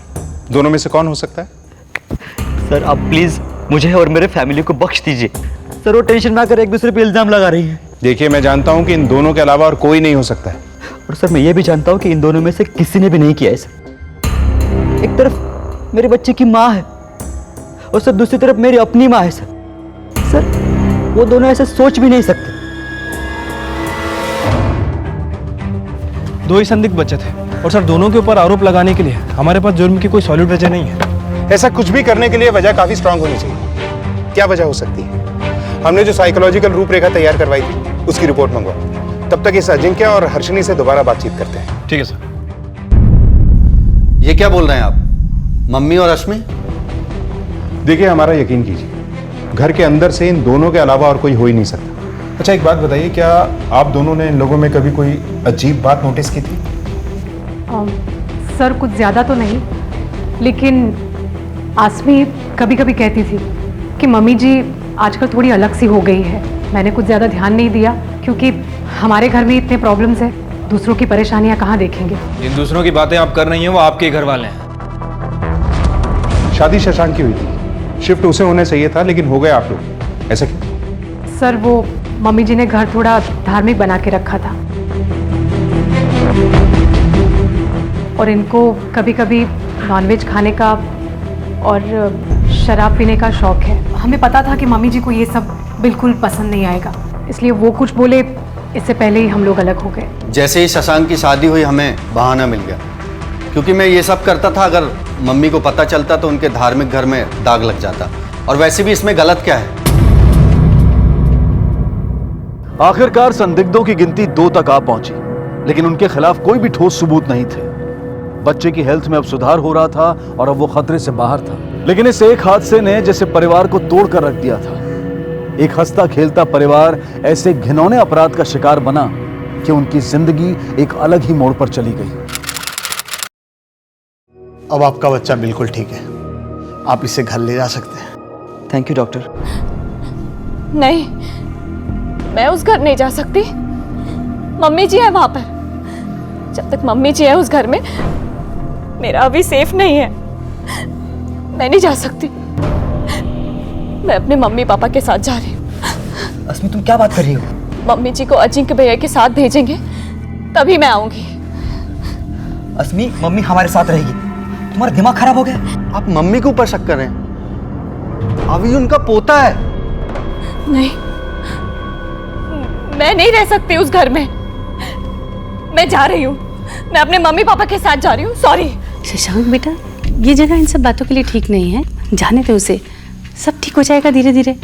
दोनों में से कौन हो सकता है? सर, आप प्लीज़ मुझे और मेरे फैमिली को बख्श दीजिए। सर, वो टेंशन में आकर एक दूसरे पे इल्ज़ाम लगा रही है। देखिए, मैं जानता हूं कि इन दोनों के अलावा और कोई नहीं हो सकता है। और सर, मैं ये भी जानता हूँ कि इन दोनों में से किसी ने भी नहीं किया है सर। एक तरफ मेरे बच्चे की माँ है और सर दूसरी तरफ मेरी अपनी माँ है सर, वो दोनों ऐसे सोच भी नहीं सकते। दो ही संदिग्ध बचे थे और सर दोनों के ऊपर आरोप लगाने के लिए हमारे पास जुर्म की कोई सॉलिड वजह नहीं है। ऐसा कुछ भी करने के लिए वजह काफी स्ट्रांग होनी चाहिए। क्या वजह हो सकती है? हमने जो साइकोलॉजिकल रूपरेखा तैयार करवाई थी उसकी रिपोर्ट मंगवाओ। तब तक इस अजिंक्य और हर्षिनी से दोबारा बातचीत करते हैं। ठीक है सर। ये क्या बोल रहे हैं आप? मम्मी और अश्मी? देखिए, हमारा यकीन कीजिए, घर के अंदर से इन दोनों के अलावा और कोई हो ही नहीं सकता। अच्छा, एक बात बताइए, क्या आप दोनों ने इन लोगों में कभी कोई अजीब बात नोटिस की थी? सर, कुछ ज़्यादा तो नहीं, लेकिन आसमी कभी कभी कहती थी कि मम्मी जी आजकल थोड़ी अलग सी हो गई है। मैंने कुछ ज़्यादा ध्यान नहीं दिया क्योंकि हमारे घर में इतने प्रॉब्लम्स हैं, दूसरों की परेशानियां कहाँ देखेंगे। जिन दूसरों की बातें आप कर रही हैं वो आपके घर वाले हैं। शादी शशांक की हुई थी, शिफ्ट उसे होना चाहिए था, लेकिन हो गए आप लोग। ऐसा क्यों? सर, वो मम्मी जी ने घर थोड़ा धार्मिक बना के रखा था और इनको कभी कभी नॉनवेज खाने का और शराब पीने का शौक है। हमें पता था कि मम्मी जी को ये सब बिल्कुल पसंद नहीं आएगा, इसलिए वो कुछ बोले इससे पहले ही हम लोग अलग हो गए। जैसे ही शशांक की शादी हुई हमें बहाना मिल गया, क्योंकि मैं ये सब करता था, अगर मम्मी को पता चलता तो उनके धार्मिक घर में दाग लग जाता। और वैसे भी इसमें गलत क्या है? आखिरकार संदिग्धों की गिनती 2 तक आ पहुंची, लेकिन उनके खिलाफ कोई भी ठोस सबूत नहीं थे। बच्चे की हेल्थ में अब सुधार हो रहा था और अब वो खतरे से बाहर था। लेकिन इस एक हादसे ने जैसे परिवार को तोड़ कर रख दिया था। एक हंसता खेलता परिवार ऐसे घिनौने अपराध का शिकार बना कि उनकी जिंदगी एक अलग ही मोड़ पर चली गई। अब आपका बच्चा बिल्कुल ठीक है, आप इसे घर ले जा सकते हैं। Thank you doctor. नहीं, मैं उस घर नहीं जा सकती। मम्मी जी है वहां पर। जब तक मम्मी जी है उस घर में, मेरा अभी सेफ नहीं है। मैं नहीं जा सकती। मैं अपने मम्मी पापा के साथ जा रही हूँ। अस्मी तुम क्या बात कर रही हो? मम्मी जी को अजिंक्य भैया के साथ भेजेंगे, तभी मैं आऊंगी। अस्मी, मम्मी हमारे साथ रहेगी। तुम्हारा दिमाग खराब हो गया? आप मम्मी के ऊपर शक कर रहे हैं? अभी उनका पोता है। नहीं, मैं नहीं रह सकती उस घर में। मैं जा रही हूँ। मैं अपने मम्मी पापा के साथ जा रही हूँ। सॉरी। शशांक बेटा, ये जगह इन सब बातों के लिए ठीक नहीं है। जाने दे उसे, सब ठीक हो जाएगा धीरे धीरे।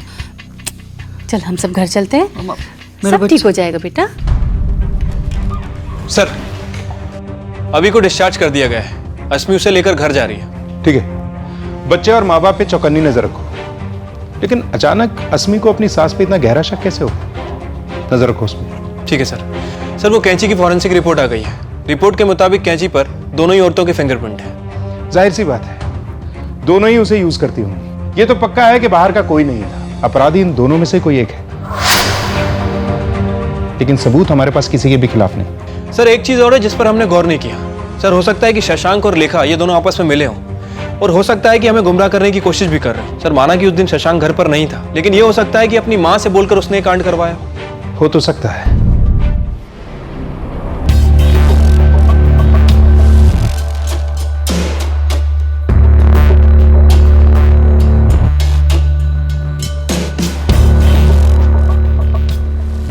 चल हम सब घर चलते हैं, सब ठीक हो जाएगा बेटा। सर, अभी को डिस्चार्ज कर दिया गया है। अस्मी उसे लेकर घर जा रही है। ठीक है, बच्चे और माँ बाप पे चौकन्नी नजर रखो। लेकिन अचानक अस्मी को अपनी सास पे इतना गहरा शक कैसे हो? नजर रखो उसमें। ठीक है सर। सर, वो कैंची की फॉरेंसिक रिपोर्ट आ गई है। रिपोर्ट के मुताबिक कैंची पर दोनों ही औरतों के फिंगरप्रिंट है। जाहिर सी बात है, दोनों ही उसे यूज करती होंगी। ये तो पक्का है कि बाहर का कोई नहीं था। अपराधी इन दोनों में से कोई एक है। लेकिन सबूत हमारे पास किसी के भी खिलाफ नहीं। सर, एक चीज और है जिस पर हमने गौर नहीं किया। सर, हो सकता है कि शशांक और लेखा ये दोनों आपस में मिले हों, और हो सकता है कि हमें गुमराह करने की कोशिश भी कर रहे हैं। सर, माना कि उस दिन शशांक घर पर नहीं था, लेकिन ये हो सकता है कि अपनी माँ से बोलकर उसने कांड करवाया। हो तो सकता है।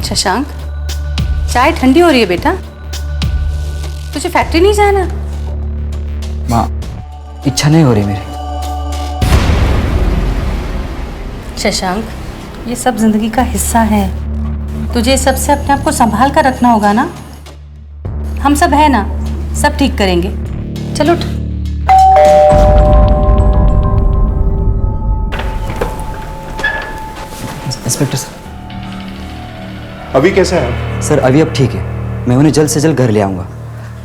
शशांक, चाय ठंडी हो रही है बेटा। तुझे फैक्ट्री नहीं जाना? माँ, इच्छा नहीं हो रही मेरी। शशांक, ये सब जिंदगी का हिस्सा है। तुझे सबसे अपने आप को संभाल कर रखना होगा ना। हम सब है ना, सब ठीक करेंगे। चलो उठ। Inspector sir. अभी कैसा है? सर, अभी अब ठीक है। मैं उन्हें जल्द से जल्द घर ले आऊंगा।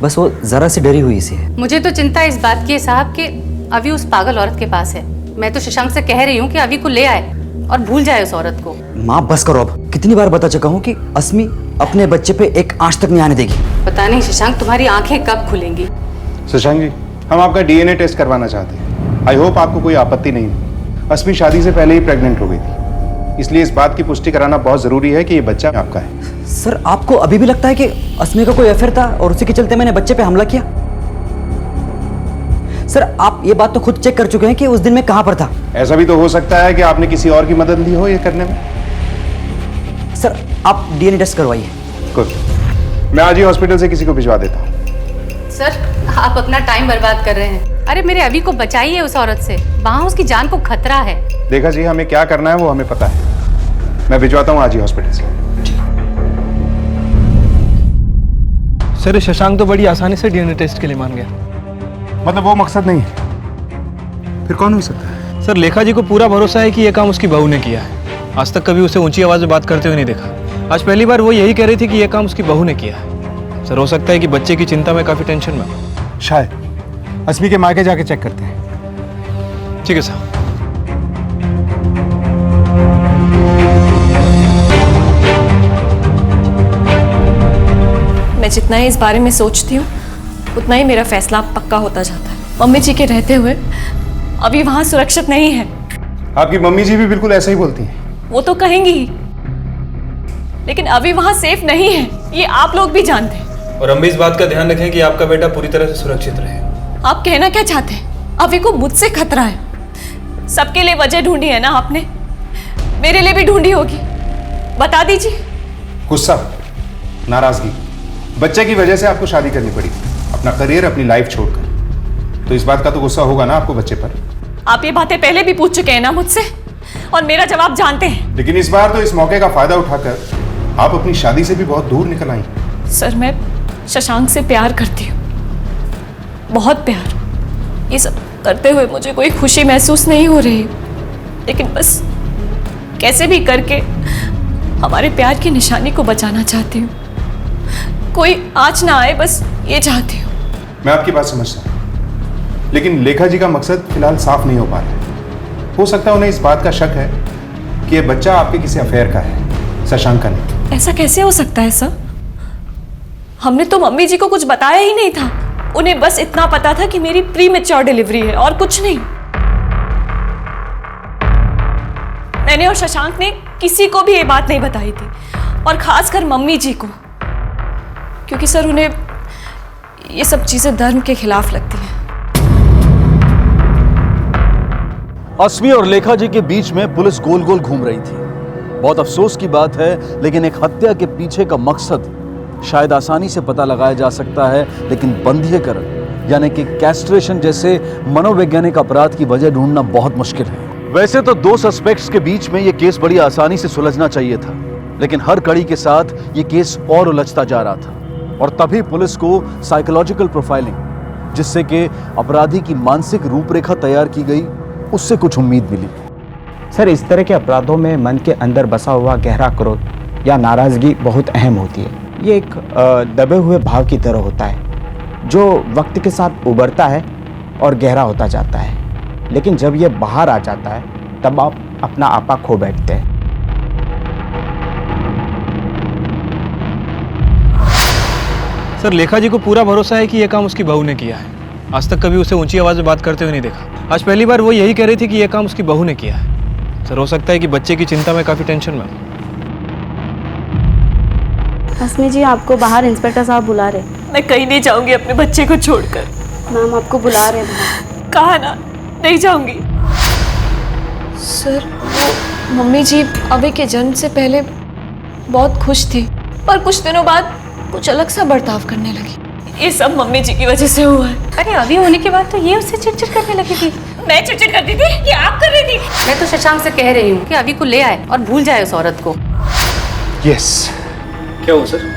बस वो जरा सी डरी हुई सी है। मुझे तो चिंता इस बात की है साहब कि अभी उस पागल औरत के पास है। मैं तो शशांक से कह रही हूँ कि अभी को ले आए और भूल जाए उस औरत को। माँ बस करो अब। कितनी बार बता चुका हूँ कि अस्मी अपने बच्चे पे एक आंच तक नहीं आने देगी। पता नहीं शशांक, तुम्हारी आंखें कब खुलेंगी। शशांक जी, हम आपका डीएनए टेस्ट करवाना चाहते हैं। आई होप आपको कोई आपत्ति नहीं है। अस्मी शादी से पहले ही प्रेग्नेंट हो गई थी, इसलिए इस बात की पुष्टि कराना बहुत जरूरी है कि ये बच्चा आपका है। सर, आपको अभी भी लगता है कि अस्मी का कोई अफेयर था और उसी के चलते मैंने बच्चे पे हमला किया? सर, आप ये बात तो खुद चेक कर चुके हैं कि उस दिन मैं कहां पर था। ऐसा भी तो हो सकता है कि आपने किसी और की मदद ली हो ये करने में। सर, आप डीएनए टेस्ट करवाइए। गुड, मैं आज ही हॉस्पिटल से किसी को भिजवा देता हूँ। सर, आप अपना टाइम बर्बाद कर रहे हैं। अरे मेरे अभी को बचाइए उस औरत से। वहां उसकी जान को खतरा है। देखा जी, हमें क्या करना है वो हमें पता है। मैं भिजवाता हूँ आज ही हॉस्पिटल से। सर, शशांक तो बड़ी आसानी से डीएनए टेस्ट के लिए मान गया। मतलब वो मकसद नहीं है, फिर कौन हो सकता है? सर, लेखा जी को पूरा भरोसा है कि यह काम उसकी बहू ने किया है। आज तक कभी उसे ऊंची आवाज में बात करते हुए नहीं देखा। आज पहली बार वो यही कह रही थी कि यह काम उसकी बहू ने किया है। सर, हो सकता है कि बच्चे की चिंता में काफी टेंशन में। शायद अस्मी के मायके जाके चेक करते हैं। ठीक है सर। मैं जितना ही इस बारे में सोचती हूँ, उतना ही मेरा फैसला पक्का होता जाता है। मम्मी जी के रहते हुए अभी वहाँ सुरक्षित नहीं है। आपकी मम्मी जी भी बिल्कुल ऐसा ही बोलती हैं। वो तो कहेंगी ही, लेकिन अभी वहाँ सेफ नहीं है, ये आप लोग भी जानते हैं। और हम भी इस बात का ध्यान रखें कि आपका बेटा पूरी तरह से सुरक्षित रहे। आप कहना क्या चाहते हैं? अभी को मुझसे खतरा है। सबके लिए वजह ढूंढी है ना आपने, मेरे लिए भी ढूंढी होगी। बता दीजिए। गुस्सा, नाराजगी, बच्चे की वजह से आपको शादी करनी पड़ी, अपना करियर, अपनी लाइफ छोड़कर। तो इस बात का तो गुस्सा होगा ना आपको बच्चे पर। आप ये बातें पहले भी पूछ चुके हैं ना मुझसे, और मेरा जवाब जानते हैं। लेकिन इस बार तो इस मौके का फायदा उठाकर आप अपनी शादी से भी बहुत दूर निकल आई। सर, मैं शशांक से प्यार करती हूँ, बहुत प्यार। ये सब करते हुए मुझे कोई खुशी महसूस नहीं हो रही, लेकिन बस कैसे भी करके हमारे प्यार की निशानी को बचाना चाहती हूँ। कोई आँच ना आए, बस ये चाहती हूँ। मैं आपकी बात समझता हूँ, लेकिन लेखा जी का मकसद फिलहाल साफ नहीं हो पा रहा है। हो सकता है उन्हें इस बात का शक है कि यह बच्चा आपके किसी अफेयर का है, शशांक का नहीं। ऐसा कैसे हो सकता है सर? हमने तो मम्मी जी को कुछ बताया ही नहीं था। उन्हें बस इतना पता था कि मेरी प्री मैच्योर डिलीवरी है, और कुछ नहीं। मैंने और शशांक ने किसी को भी ये बात नहीं बताई थी, और खासकर मम्मी जी को, क्योंकि सर उन्हें ये सब चीजें धर्म के खिलाफ लगती हैं। अस्मी और लेखा जी के बीच में पुलिस गोल गोल घूम रही थी। बहुत अफसोस की बात है, लेकिन एक हत्या के पीछे का मकसद शायद आसानी से पता लगाया जा सकता है, लेकिन बंधीकरण यानी कि कैस्ट्रेशन जैसे मनोवैज्ञानिक अपराध की वजह ढूंढना बहुत मुश्किल है। वैसे तो दो सस्पेक्ट्स के बीच में यह केस बड़ी आसानी से सुलझना चाहिए था, लेकिन हर कड़ी के साथ यह केस और उलझता जा रहा था। और तभी पुलिस को साइकोलॉजिकल प्रोफाइलिंग, जिससे कि अपराधी की मानसिक रूपरेखा तैयार की गई, उससे कुछ उम्मीद मिली। सर, इस तरह के अपराधों में मन के अंदर बसा हुआ गहरा क्रोध या नाराजगी बहुत अहम होती है। ये एक दबे हुए भाव की तरह होता है जो वक्त के साथ उभरता है और गहरा होता जाता है, लेकिन जब ये बाहर आ जाता है तब आप अपना आपा खो बैठते हैं। सर, लेखा जी को पूरा भरोसा है कि यह काम उसकी बहू ने किया है। आज तक कभी उसे ऊंची आवाज में बात करते हुए नहीं देखा। आज पहली बार वो यही कह रही थी कि यह काम उसकी बहू ने किया है। सर, हो सकता है कि बच्चे की चिंता में काफी टेंशन में। अस्मी जी, आपको बाहर इंस्पेक्टर साहब बुला रहे। मैं कहीं नहीं जाऊंगी अपने बच्चे को छोड़कर। मैम, आपको बुला रहे हैं। कहा ना, नहीं जाऊंगी। सर, वो मम्मी जी अभी के जन्म से पहले बहुत खुश थी, पर कुछ दिनों बाद कुछ अलग सा बर्ताव करने लगी। ये सब मम्मी जी की वजह से हुआ है। अरे अभी होने के बाद तो ये उससे चिड़चिड़ करने लगी थी। मैं चिड़चिड़ करती थी कि आप कर रही थी? मैं तो शशांक से कह रही हूँ कि अभी को ले आए और भूल जाए उस औरत को। यस। क्या हुआ सर?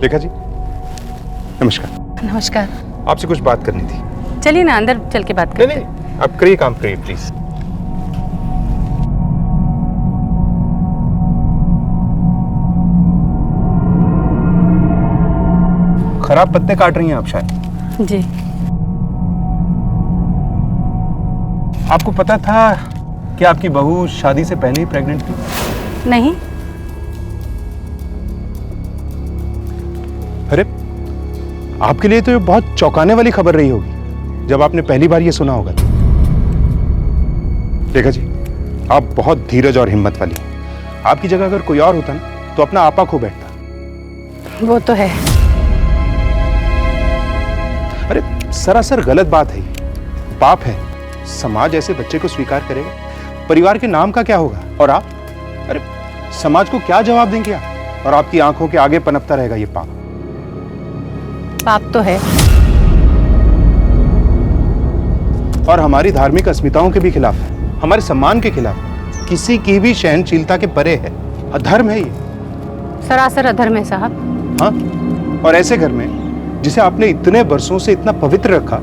लेखा जी, नमस्कार। नमस्कार। आपसे कुछ बात करनी थी। चलिए ना, अंदर चल के बात करते हैं। नहीं, आप करिए, काम करिए प्लीज। खराब पत्ते काट रही हैं आप शायद। जी। आपको पता था कि आपकी बहू शादी से पहले ही प्रेग्नेंट थी? नहीं। अरे, आपके लिए तो ये बहुत चौंकाने वाली खबर रही होगी जब आपने पहली बार ये सुना होगा। लेखा जी, आप बहुत धीरज और हिम्मत वाली हैं। आपकी जगह अगर कोई और होता ना तो अपना आपा खो बैठता। वो तो है। अरे, सरासर गलत बात है ये। पाप है। समाज ऐसे बच्चे को स्वीकार करेगा? परिवार के नाम का क्या होगा? और आप, अरे समाज को क्या जवाब देंगे आप? और आपकी आंखों के आगे पनपता रहेगा ये पाप। पाप तो है, और हमारी धार्मिक अस्मिताओं के भी खिलाफ है, हमारे सम्मान के खिलाफ है, किसी की भी सहनशीलता के परे है। अधर्म है ये। सरासर अधर्म है साहब। हाँ, और ऐसे घर में जिसे आपने इतने बरसों से इतना पवित्र रखा,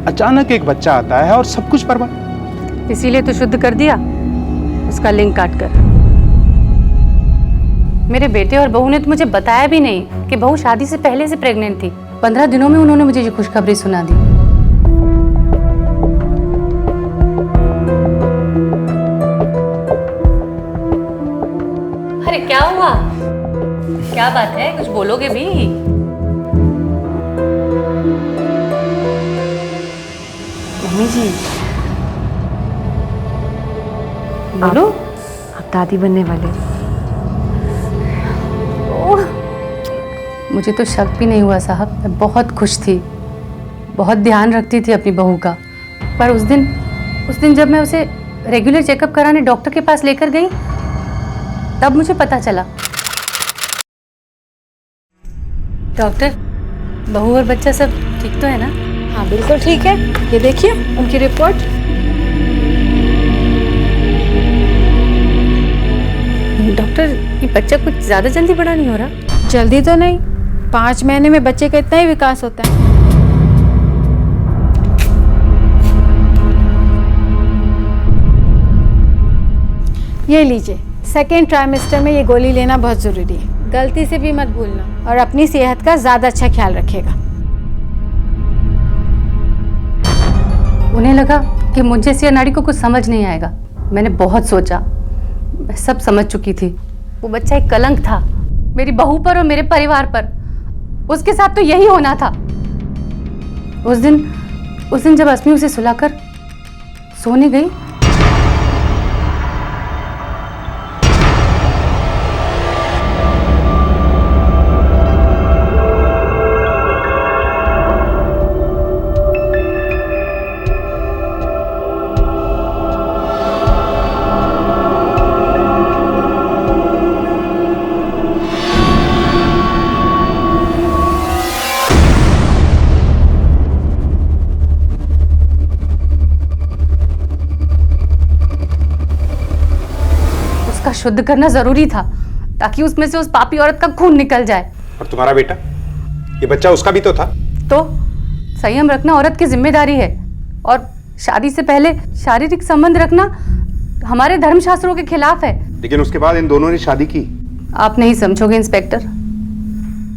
अचानक एक बच्चा आता है और सब कुछ बर्बाद। इसीलिए तो शुद्ध कर दिया उसका लिंक काट कर। मेरे बेटे और बहू ने तो मुझे बताया भी नहीं कि बहू शादी से पहले से प्रेग्नेंट थी। 15 दिनों में उन्होंने मुझे ये खुशखबरी सुना दी। अरे क्या हुआ? क्या बात है? कुछ बोलोगे भी? मम्मी जी, बोलो। आप दादी बनने वाले। मुझे तो शक भी नहीं हुआ साहब, मैं बहुत खुश थी, बहुत ध्यान रखती थी अपनी बहू का। पर उस दिन जब मैं उसे रेगुलर चेकअप कराने डॉक्टर के पास लेकर गई, तब मुझे पता चला। डॉक्टर, बहू और बच्चा सब ठीक तो है ना? हाँ बिल्कुल ठीक है। ये देखिए उनकी रिपोर्ट। डॉक्टर, ये बच्चा कुछ ज़्यादा जल्दी बड़ा नहीं हो रहा? जल्दी तो नहीं, 5 महीने में बच्चे का इतना ही विकास होता है। ये लीजिए, सेकेंड ट्राइमेस्टर में ये गोली लेना बहुत ज़रूरी है। गलती से भी मत भूलना और अपनी सेहत का ज़्यादा अच्छा ख्याल रखिएगा। उन्हें लगा कि मुझ जैसी अनाड़ी को कुछ समझ नहीं आएगा। मैंने बहुत सोचा, मैं सब समझ चुकी थी। वो बच्चा एक कलंक था मेरी बहू पर और मेरे परिवार पर। उसके साथ तो यही होना था। उस दिन जब अस्मी उसे सुलाकर सोने गई, शुद्ध करना जरूरी था ताकि उसमें से उस पापी औरत का खून निकल जाए। और तुम्हारा बेटा, ये बच्चा उसका भी तो था। तो संयम रखना औरत की जिम्मेदारी है, और शादी से पहले शारीरिक संबंध रखना हमारे धर्मशास्त्रों के खिलाफ है। लेकिन उसके बाद इन दोनों ने शादी की। आप नहीं समझोगे इंस्पेक्टर,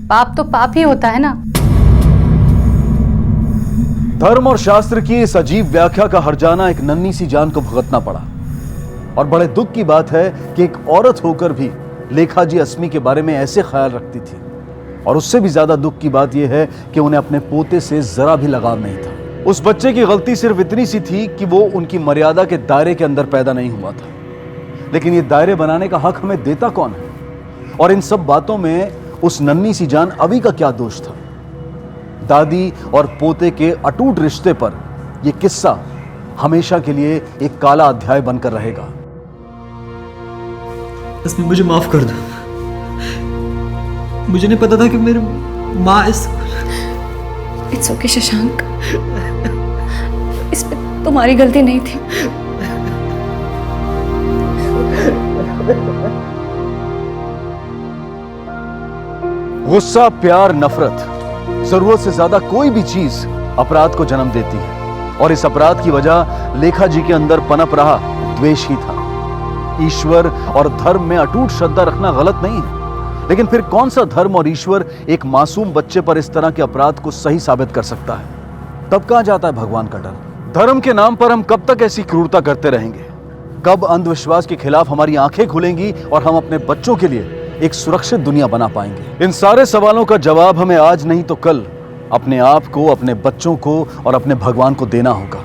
पाप तो पाप ही होता है ना। धर्म और शास्त्र की इस अजीब व्याख्या का हर्जाना एक नन्ही सी जान को भुगतना पड़ा। और बड़े दुख की बात है कि एक औरत होकर भी लेखा जी अस्मी के बारे में ऐसे ख्याल रखती थी। और उससे भी ज्यादा दुख की बात यह है कि उन्हें अपने पोते से जरा भी लगाव नहीं था। उस बच्चे की गलती सिर्फ इतनी सी थी कि वो उनकी मर्यादा के दायरे के अंदर पैदा नहीं हुआ था। लेकिन ये दायरे बनाने का हक हमें देता कौन है? और इन सब बातों में उस नन्ही सी जान अभी का क्या दोष था? दादी और पोते के अटूट रिश्ते पर यह किस्सा हमेशा के लिए एक काला अध्याय बनकर रहेगा। अस्मी, मुझे माफ कर दो। मुझे नहीं पता था कि मेरी माँ इट्स ओके शशांक, इसमें तुम्हारी गलती नहीं थी। गुस्सा, प्यार, नफरत, जरूरत से ज्यादा कोई भी चीज अपराध को जन्म देती है। और इस अपराध की वजह लेखा जी के अंदर पनप रहा द्वेष ही था। ईश्वर और धर्म में अटूट श्रद्धा रखना गलत नहीं है, लेकिन फिर कौन सा धर्म और ईश्वर एक मासूम बच्चे पर इस तरह के अपराध को सही साबित कर सकता है? तब कहां जाता है भगवान का डर? धर्म के नाम पर हम कब तक ऐसी क्रूरता करते रहेंगे? कब अंधविश्वास के खिलाफ हमारी आंखें खुलेंगी और हम अपने बच्चों के लिए एक सुरक्षित दुनिया बना पाएंगे? इन सारे सवालों का जवाब हमें आज नहीं तो कल अपने आप को, अपने बच्चों को और अपने भगवान को देना होगा।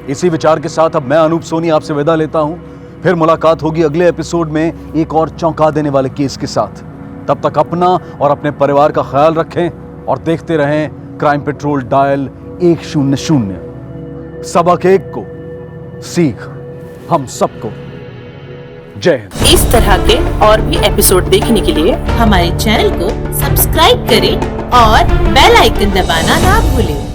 इसी विचार के साथ अब मैं अनूप सोनी आपसे विदा लेता हूं। फिर मुलाकात होगी अगले एपिसोड में एक और चौंका देने वाले केस के साथ। तब तक अपना और अपने परिवार का ख्याल रखें और देखते रहें क्राइम पेट्रोल डायल 100। सबक एक को सीख हम सबको। जय हिंद। इस तरह के और भी एपिसोड देखने के लिए हमारे चैनल को सब्सक्राइब करें और बेल आइकन दबाना ना भूलें।